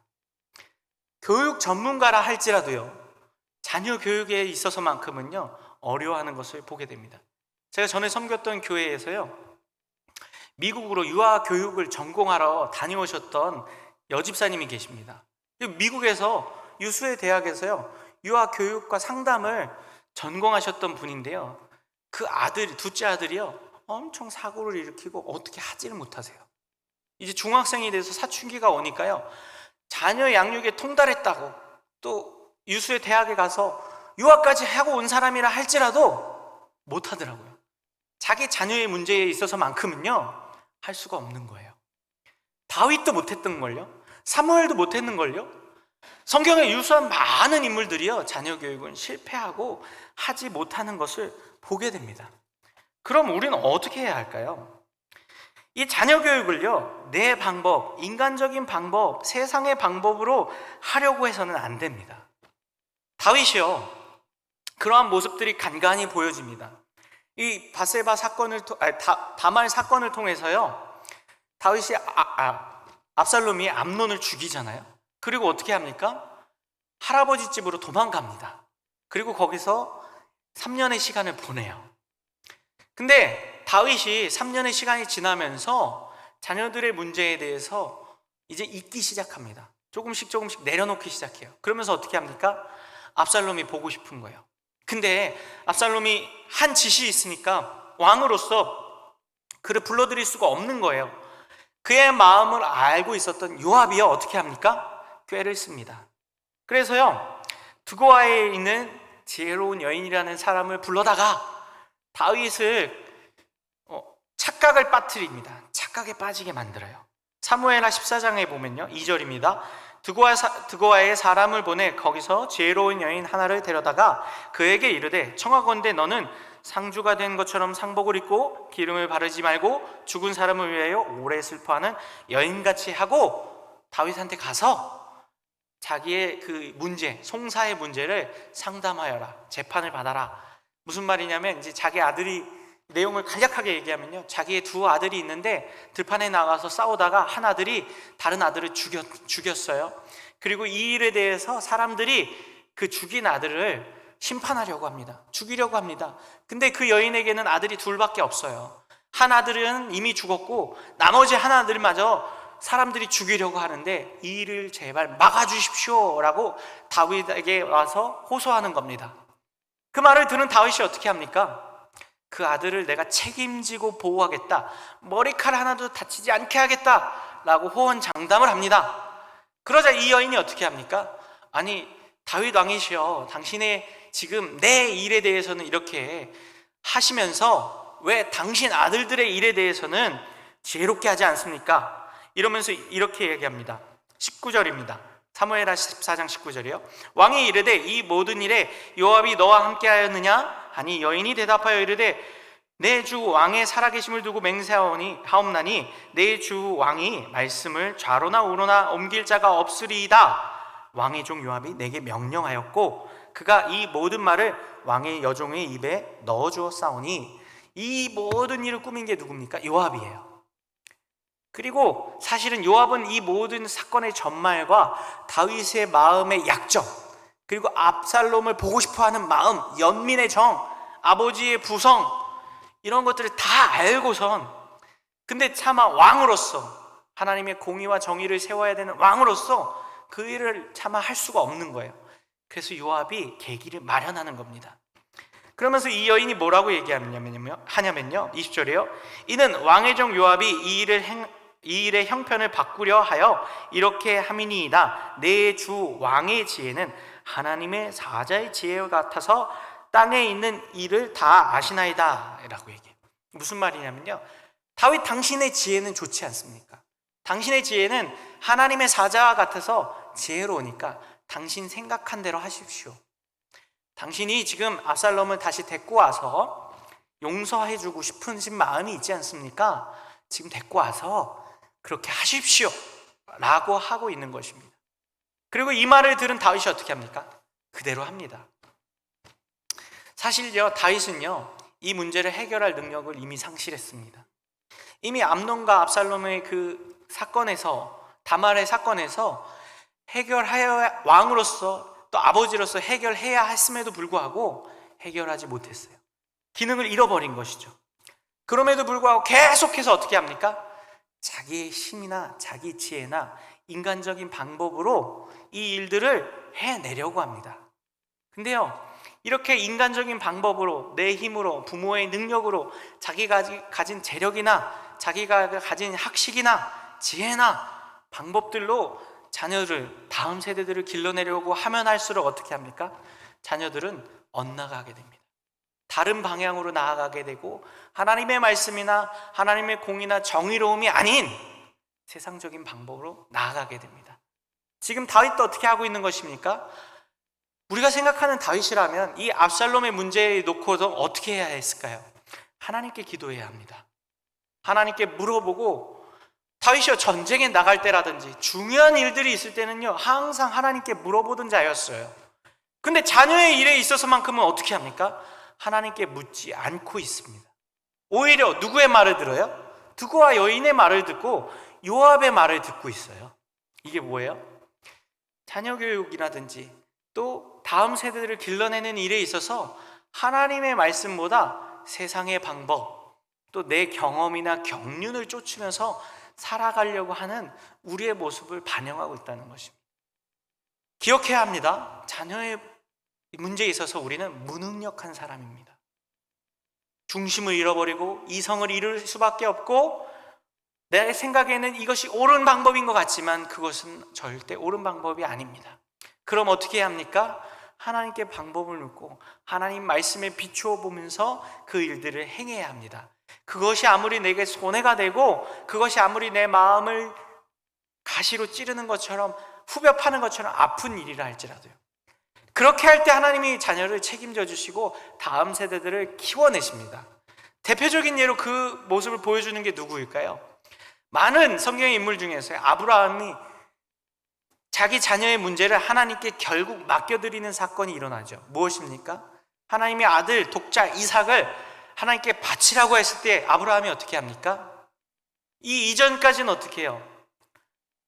교육 전문가라 할지라도요, 자녀 교육에 있어서만큼은요 어려워하는 것을 보게 됩니다. 제가 전에 섬겼던 교회에서요, 미국으로 유아 교육을 전공하러 다녀오셨던 여집사님이 계십니다. 미국에서 유수의 대학에서요 유아 교육과 상담을 전공하셨던 분인데요, 그 둘째 아들이요 엄청 사고를 일으키고 어떻게 하지를 못하세요. 이제 중학생이 돼서 사춘기가 오니까요, 자녀 양육에 통달했다고, 또 유수의 대학에 가서 유학까지 하고 온 사람이라 할지라도 못하더라고요. 자기 자녀의 문제에 있어서만큼은요 할 수가 없는 거예요. 다윗도 못했던 걸요, 사무엘도 못했는 걸요. 성경에 유수한 많은 인물들이요, 자녀 교육은 실패하고 하지 못하는 것을 보게 됩니다. 그럼 우리는 어떻게 해야 할까요? 이 자녀 교육을요, 내 방법, 인간적인 방법, 세상의 방법으로 하려고 해서는 안 됩니다. 다윗이요, 그러한 모습들이 간간히 보여집니다. 이 바세바 사건을 다말 사건을 통해서요, 다윗이 압살롬이 암논을 죽이잖아요. 그리고 어떻게 합니까? 할아버지 집으로 도망갑니다. 그리고 거기서 3년의 시간을 보내요. 근데 다윗이 3년의 시간이 지나면서 자녀들의 문제에 대해서 이제 잊기 시작합니다. 조금씩 내려놓기 시작해요. 그러면서 어떻게 합니까? 압살롬이 보고 싶은 거예요. 근데 압살롬이 한 짓이 있으니까 왕으로서 그를 불러들일 수가 없는 거예요. 그의 마음을 알고 있었던 요압이요, 어떻게 합니까? 꾀를 씁니다. 그래서요, 드고아에 있는 지혜로운 여인이라는 사람을 불러다가 다윗을 착각을 빠뜨립니다. 착각에 빠지게 만들어요. 사무엘하 14장에 보면요, 2절입니다. 드고아에 사람을 보내 거기서 지혜로운 여인 하나를 데려다가 그에게 이르되, 청하건대 너는 상주가 된 것처럼 상복을 입고 기름을 바르지 말고 죽은 사람을 위하여 오래 슬퍼하는 여인같이 하고 다윗한테 가서 자기의 그 문제, 송사의 문제를 상담하여라, 재판을 받아라. 무슨 말이냐면, 이제 자기 아들이, 내용을 간략하게 얘기하면요, 자기의 두 아들이 있는데 들판에 나가서 싸우다가 한 아들이 다른 아들을 죽였어요. 그리고 이 일에 대해서 사람들이 그 죽인 아들을 심판하려고 합니다. 죽이려고 합니다. 근데 그 여인에게는 아들이 둘밖에 없어요. 한 아들은 이미 죽었고 나머지 한 아들마저 사람들이 죽이려고 하는데 이 일을 제발 막아주십시오 라고 다윗에게 와서 호소하는 겁니다. 그 말을 들은 다윗이 어떻게 합니까? 그 아들을 내가 책임지고 보호하겠다, 머리칼 하나도 다치지 않게 하겠다 라고 호언장담을 합니다. 그러자 이 여인이 어떻게 합니까? 아니, 다윗 왕이시여, 당신의 지금 내 일에 대해서는 이렇게 하시면서 왜 당신 아들들의 일에 대해서는 지혜롭게 하지 않습니까? 이러면서 이렇게 얘기합니다. 19절입니다. 사무엘하 14장 19절이요. 왕이 이르되, 이 모든 일에 요압이 너와 함께 하였느냐? 하니 여인이 대답하여 이르되, 내 주 왕의 살아계심을 두고 맹세하옵나니 내 주 왕이 말씀을 좌로나 우로나 옮길 자가 없으리이다. 왕의 종 요압이 내게 명령하였고 그가 이 모든 말을 왕의 여종의 입에 넣어주었사오니. 이 모든 일을 꾸민 게 누굽니까? 요압이에요. 그리고 사실은 요압은 이 모든 사건의 전말과 다윗의 마음의 약점, 그리고 압살롬을 보고 싶어하는 마음, 연민의 정, 아버지의 부성, 이런 것들을 다 알고선, 근데 차마 왕으로서, 하나님의 공의와 정의를 세워야 되는 왕으로서 그 일을 차마 할 수가 없는 거예요. 그래서 요압이 계기를 마련하는 겁니다. 그러면서 이 여인이 뭐라고 얘기하냐면요, 20절이에요. 이는 왕의 종 요압이 이 일의 형편을 바꾸려 하여 이렇게 함이니이다. 내 주 왕의 지혜는 하나님의 사자의 지혜와 같아서 땅에 있는 일을 다 아시나이다 라고 얘기해요. 무슨 말이냐면요, 다윗, 당신의 지혜는 좋지 않습니까? 당신의 지혜는 하나님의 사자와 같아서 지혜로우니까 당신 생각한 대로 하십시오. 당신이 지금 압살롬을 다시 데리고 와서 용서해주고 싶으신 마음이 있지 않습니까? 지금 데리고 와서 그렇게 하십시오 라고 하고 있는 것입니다. 그리고 이 말을 들은 다윗이 어떻게 합니까? 그대로 합니다. 사실요, 다윗은요, 이 문제를 해결할 능력을 이미 상실했습니다. 이미 암논과 압살롬의 그 사건에서, 다말의 사건에서 해결하여, 왕으로서 또 아버지로서 해결해야 했음에도 불구하고 해결하지 못했어요. 기능을 잃어버린 것이죠. 그럼에도 불구하고 계속해서 어떻게 합니까? 자기의 힘이나 자기 지혜나 인간적인 방법으로 이 일들을 해내려고 합니다. 근데요, 이렇게 인간적인 방법으로, 내 힘으로, 부모의 능력으로, 자기가 가진 재력이나 자기가 가진 학식이나 지혜나 방법들로 자녀를, 다음 세대들을 길러내려고 하면 할수록 어떻게 합니까? 자녀들은 엇나가게 됩니다. 다른 방향으로 나아가게 되고 하나님의 말씀이나 하나님의 공의나 정의로움이 아닌 세상적인 방법으로 나아가게 됩니다. 지금 다윗도 어떻게 하고 있는 것입니까? 우리가 생각하는 다윗이라면 이 압살롬의 문제에 놓고도 어떻게 해야 했을까요? 하나님께 기도해야 합니다. 하나님께 물어보고, 다윗이요, 전쟁에 나갈 때라든지 중요한 일들이 있을 때는요, 항상 하나님께 물어보던 자였어요. 근데 자녀의 일에 있어서만큼은 어떻게 합니까? 하나님께 묻지 않고 있습니다. 오히려 누구의 말을 들어요? 두고와 여인의 말을 듣고 요압의 말을 듣고 있어요. 이게 뭐예요? 자녀 교육이라든지 또 다음 세대들을 길러내는 일에 있어서 하나님의 말씀보다 세상의 방법, 또 내 경험이나 경륜을 쫓으면서 살아가려고 하는 우리의 모습을 반영하고 있다는 것입니다. 기억해야 합니다. 자녀의 문제에 있어서 우리는 무능력한 사람입니다. 중심을 잃어버리고 이성을 잃을 수밖에 없고, 내 생각에는 이것이 옳은 방법인 것 같지만 그것은 절대 옳은 방법이 아닙니다. 그럼 어떻게 해야 합니까? 하나님께 방법을 묻고 하나님 말씀에 비추어 보면서 그 일들을 행해야 합니다. 그것이 아무리 내게 손해가 되고 그것이 아무리 내 마음을 가시로 찌르는 것처럼, 후벼 파는 것처럼 아픈 일이라 할지라도요, 그렇게 할 때 하나님이 자녀를 책임져 주시고 다음 세대들을 키워내십니다. 대표적인 예로 그 모습을 보여주는 게 누구일까요? 많은 성경의 인물 중에서 아브라함이 자기 자녀의 문제를 하나님께 결국 맡겨드리는 사건이 일어나죠. 무엇입니까? 하나님의 아들 독자 이삭을 하나님께 바치라고 했을 때 아브라함이 어떻게 합니까? 이 이전까지는 어떻게 해요?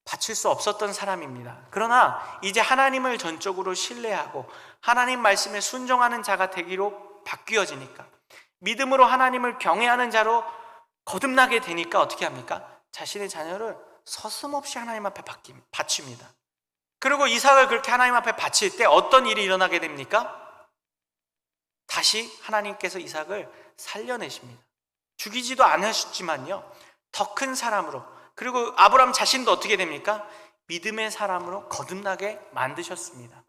바칠 수 없었던 사람입니다. 그러나 이제 하나님을 전적으로 신뢰하고 하나님 말씀에 순종하는 자가 되기로 바뀌어지니까, 믿음으로 하나님을 경외하는 자로 거듭나게 되니까 어떻게 합니까? 자신의 자녀를 서슴없이 하나님 앞에 바칩니다. 그리고 이삭을 그렇게 하나님 앞에 바칠 때 어떤 일이 일어나게 됩니까? 다시 하나님께서 이삭을 살려내십니다. 죽이지도 않으셨지만요, 더 큰 사람으로, 그리고 아브라함 자신도 어떻게 됩니까? 믿음의 사람으로 거듭나게 만드셨습니다.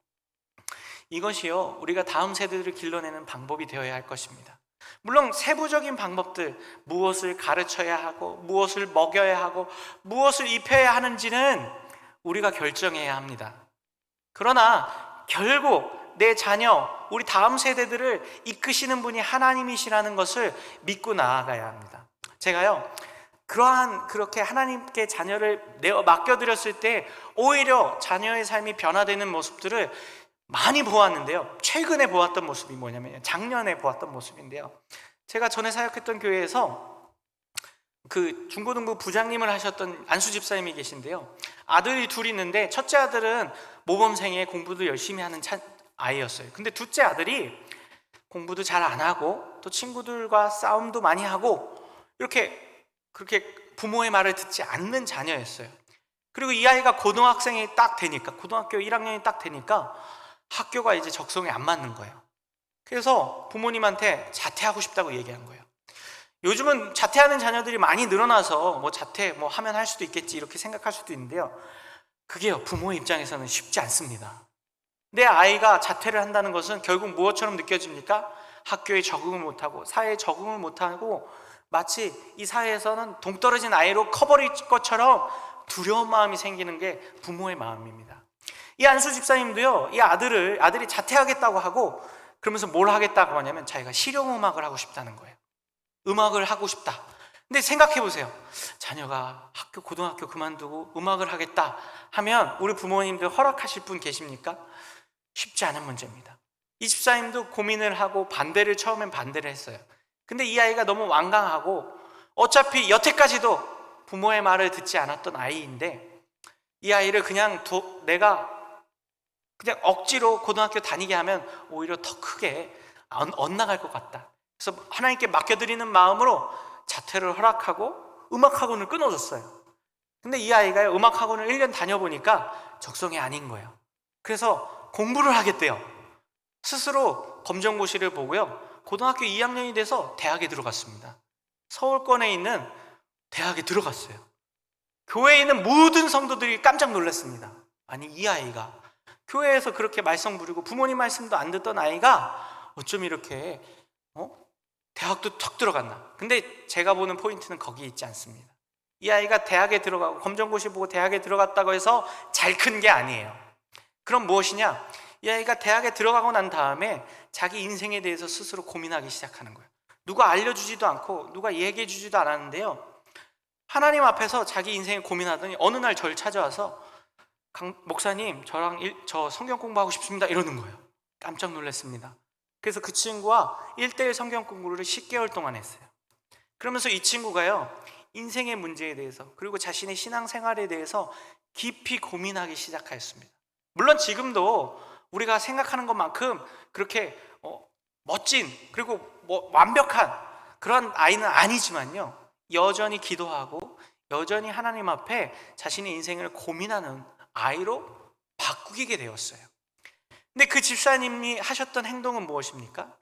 이것이요, 우리가 다음 세대들을 길러내는 방법이 되어야 할 것입니다. 물론 세부적인 방법들, 무엇을 가르쳐야 하고 무엇을 먹여야 하고 무엇을 입혀야 하는지는 우리가 결정해야 합니다. 그러나 결국 내 자녀, 우리 다음 세대들을 이끄시는 분이 하나님이시라는 것을 믿고 나아가야 합니다. 제가요, 그렇게 하나님께 자녀를 맡겨드렸을 때 오히려 자녀의 삶이 변화되는 모습들을 많이 보았는데요, 최근에 보았던 모습이 뭐냐면 작년에 보았던 모습인데요, 제가 전에 사역했던 교회에서 그 중고등부 부장님을 하셨던 안수 집사님이 계신데요, 아들이 둘이 있는데 첫째 아들은 모범생에 공부도 열심히 하는 아이였어요. 근데 둘째 아들이 공부도 잘 안 하고 또 친구들과 싸움도 많이 하고 그렇게 부모의 말을 듣지 않는 자녀였어요. 그리고 이 아이가 고등학생이 딱 되니까, 고등학교 1학년이 딱 되니까 학교가 이제 적성에 안 맞는 거예요. 그래서 부모님한테 자퇴하고 싶다고 얘기한 거예요. 요즘은 자퇴하는 자녀들이 많이 늘어나서 자퇴 하면 할 수도 있겠지 이렇게 생각할 수도 있는데요, 그게요, 부모의 입장에서는 쉽지 않습니다. 내 아이가 자퇴를 한다는 것은 결국 무엇처럼 느껴집니까? 학교에 적응을 못하고 사회에 적응을 못하고 마치 이 사회에서는 동떨어진 아이로 커버릴 것처럼 두려운 마음이 생기는 게 부모의 마음입니다. 이 안수 집사님도요, 이 아들이 자퇴하겠다고 하고 그러면서 뭘 하겠다고 하냐면 자기가 실용음악을 하고 싶다는 거예요. 음악을 하고 싶다. 근데 생각해 보세요. 자녀가 고등학교 그만두고 음악을 하겠다 하면 우리 부모님들 허락하실 분 계십니까? 쉽지 않은 문제입니다. 이 집사님도 고민을 하고 처음엔 반대를 했어요. 근데 이 아이가 너무 완강하고 어차피 여태까지도 부모의 말을 듣지 않았던 아이인데, 이 아이를 내가 그냥 억지로 고등학교 다니게 하면 오히려 더 크게 엇나갈 것 같다. 그래서 하나님께 맡겨드리는 마음으로 자퇴를 허락하고 음악학원을 끊어줬어요. 근데 이 아이가 음악학원을 1년 다녀보니까 적성이 아닌 거예요. 그래서 공부를 하겠대요. 스스로 검정고시를 보고요, 고등학교 2학년이 돼서 대학에 들어갔습니다. 서울권에 있는 대학에 들어갔어요. 교회에 있는 모든 성도들이 깜짝 놀랐습니다. 아니, 이 아이가 교회에서 그렇게 말썽 부리고 부모님 말씀도 안 듣던 아이가 어쩜 이렇게 대학도 턱 들어갔나. 근데 제가 보는 포인트는 거기에 있지 않습니다. 이 아이가 대학에 들어가고 검정고시 보고 대학에 들어갔다고 해서 잘 큰 게 아니에요. 그럼 무엇이냐? 이 아이가 대학에 들어가고 난 다음에 자기 인생에 대해서 스스로 고민하기 시작하는 거예요. 누가 알려주지도 않고 누가 얘기해 주지도 않았는데요, 하나님 앞에서 자기 인생을 고민하더니 어느 날 저를 찾아와서 목사님, 저 성경 공부하고 싶습니다 이러는 거예요. 깜짝 놀랐습니다. 그래서 그 친구와 1:1 성경 공부를 10개월 동안 했어요. 그러면서 이 친구가요, 인생의 문제에 대해서 그리고 자신의 신앙생활에 대해서 깊이 고민하기 시작하였습니다. 물론 지금도 우리가 생각하는 것만큼 그렇게 멋진 그리고 완벽한 그런 아이는 아니지만요, 여전히 기도하고 여전히 하나님 앞에 자신의 인생을 고민하는 아이로 바꾸게 되었어요. 근데 그 집사님이 하셨던 행동은 무엇입니까?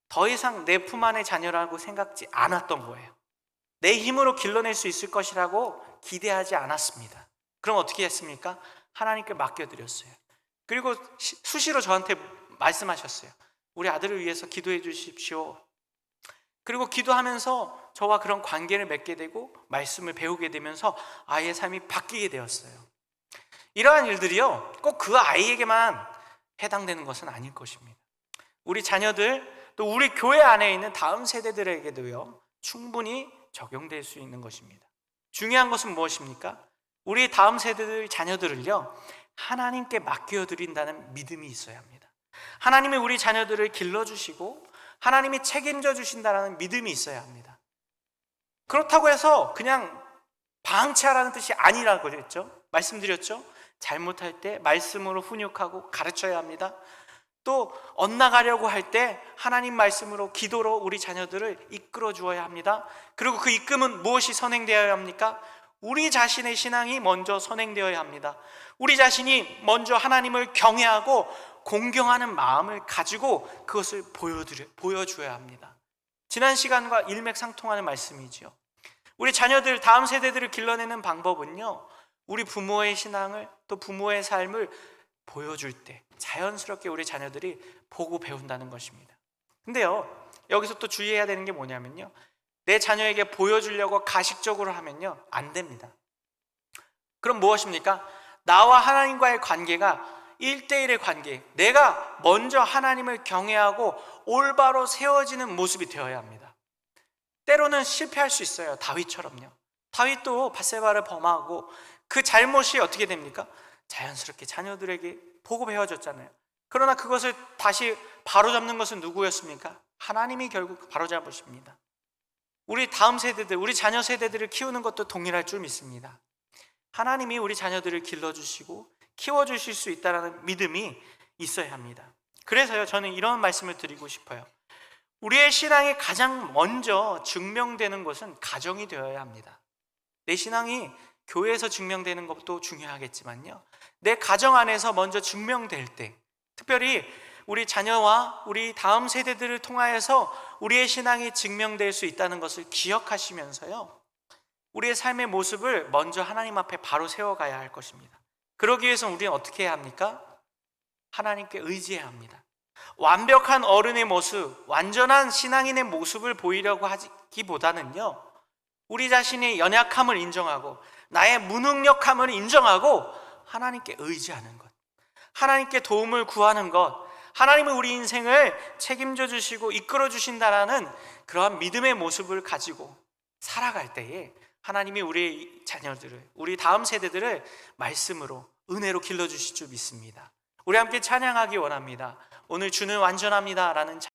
더 이상 내 품 안의 자녀라고 생각지 않았던 거예요. 내 힘으로 길러낼 수 있을 것이라고 기대하지 않았습니다. 그럼 어떻게 했습니까? 하나님께 맡겨드렸어요. 그리고 수시로 저한테 말씀하셨어요. 우리 아들을 위해서 기도해 주십시오. 그리고 기도하면서 저와 그런 관계를 맺게 되고 말씀을 배우게 되면서 아이의 삶이 바뀌게 되었어요. 이러한 일들이요, 꼭 그 아이에게만 해당되는 것은 아닐 것입니다. 우리 자녀들, 또 우리 교회 안에 있는 다음 세대들에게도요, 충분히 적용될 수 있는 것입니다. 중요한 것은 무엇입니까? 우리 다음 세대들 자녀들을요, 하나님께 맡겨드린다는 믿음이 있어야 합니다. 하나님이 우리 자녀들을 길러주시고 하나님이 책임져 주신다는 믿음이 있어야 합니다. 그렇다고 해서 그냥 방치하라는 뜻이 아니라고 했죠. 말씀드렸죠. 잘못할 때 말씀으로 훈육하고 가르쳐야 합니다. 또 엇나가려고 할 때 하나님 말씀으로 기도로 우리 자녀들을 이끌어 주어야 합니다. 그리고 그 이끌음은 무엇이 선행되어야 합니까? 우리 자신의 신앙이 먼저 선행되어야 합니다. 우리 자신이 먼저 하나님을 경외하고 공경하는 마음을 가지고 그것을 보여줘야 합니다. 지난 시간과 일맥상통하는 말씀이지요. 우리 자녀들, 다음 세대들을 길러내는 방법은요, 우리 부모의 신앙을, 또 부모의 삶을 보여줄 때 자연스럽게 우리 자녀들이 보고 배운다는 것입니다. 근데요, 여기서 또 주의해야 되는 게 뭐냐면요, 내 자녀에게 보여주려고 가식적으로 하면요, 안 됩니다. 그럼 무엇입니까? 나와 하나님과의 관계가 1:1의 관계, 내가 먼저 하나님을 경외하고 올바로 세워지는 모습이 되어야 합니다. 때로는 실패할 수 있어요. 다윗처럼요. 다윗도 밧세바를 범하고 그 잘못이 어떻게 됩니까? 자연스럽게 자녀들에게 보고 배워졌잖아요. 그러나 그것을 다시 바로잡는 것은 누구였습니까? 하나님이 결국 바로잡으십니다. 우리 다음 세대들, 우리 자녀 세대들을 키우는 것도 동일할 줄 믿습니다. 하나님이 우리 자녀들을 길러주시고 키워주실 수 있다는 믿음이 있어야 합니다. 그래서요, 저는 이런 말씀을 드리고 싶어요. 우리의 신앙이 가장 먼저 증명되는 것은 가정이 되어야 합니다. 내 신앙이 교회에서 증명되는 것도 중요하겠지만요, 내 가정 안에서 먼저 증명될 때, 특별히 우리 자녀와 우리 다음 세대들을 통하여서 우리의 신앙이 증명될 수 있다는 것을 기억하시면서요, 우리의 삶의 모습을 먼저 하나님 앞에 바로 세워가야 할 것입니다. 그러기 위해서 우리는 어떻게 해야 합니까? 하나님께 의지해야 합니다. 완벽한 어른의 모습, 완전한 신앙인의 모습을 보이려고 하기보다는요, 우리 자신의 연약함을 인정하고 나의 무능력함을 인정하고 하나님께 의지하는 것, 하나님께 도움을 구하는 것, 하나님은 우리 인생을 책임져 주시고 이끌어 주신다라는 그러한 믿음의 모습을 가지고 살아갈 때에 하나님이 우리 자녀들을, 우리 다음 세대들을 말씀으로, 은혜로 길러주실 줄 믿습니다. 우리 함께 찬양하기 원합니다. 오늘 주는 완전합니다 라는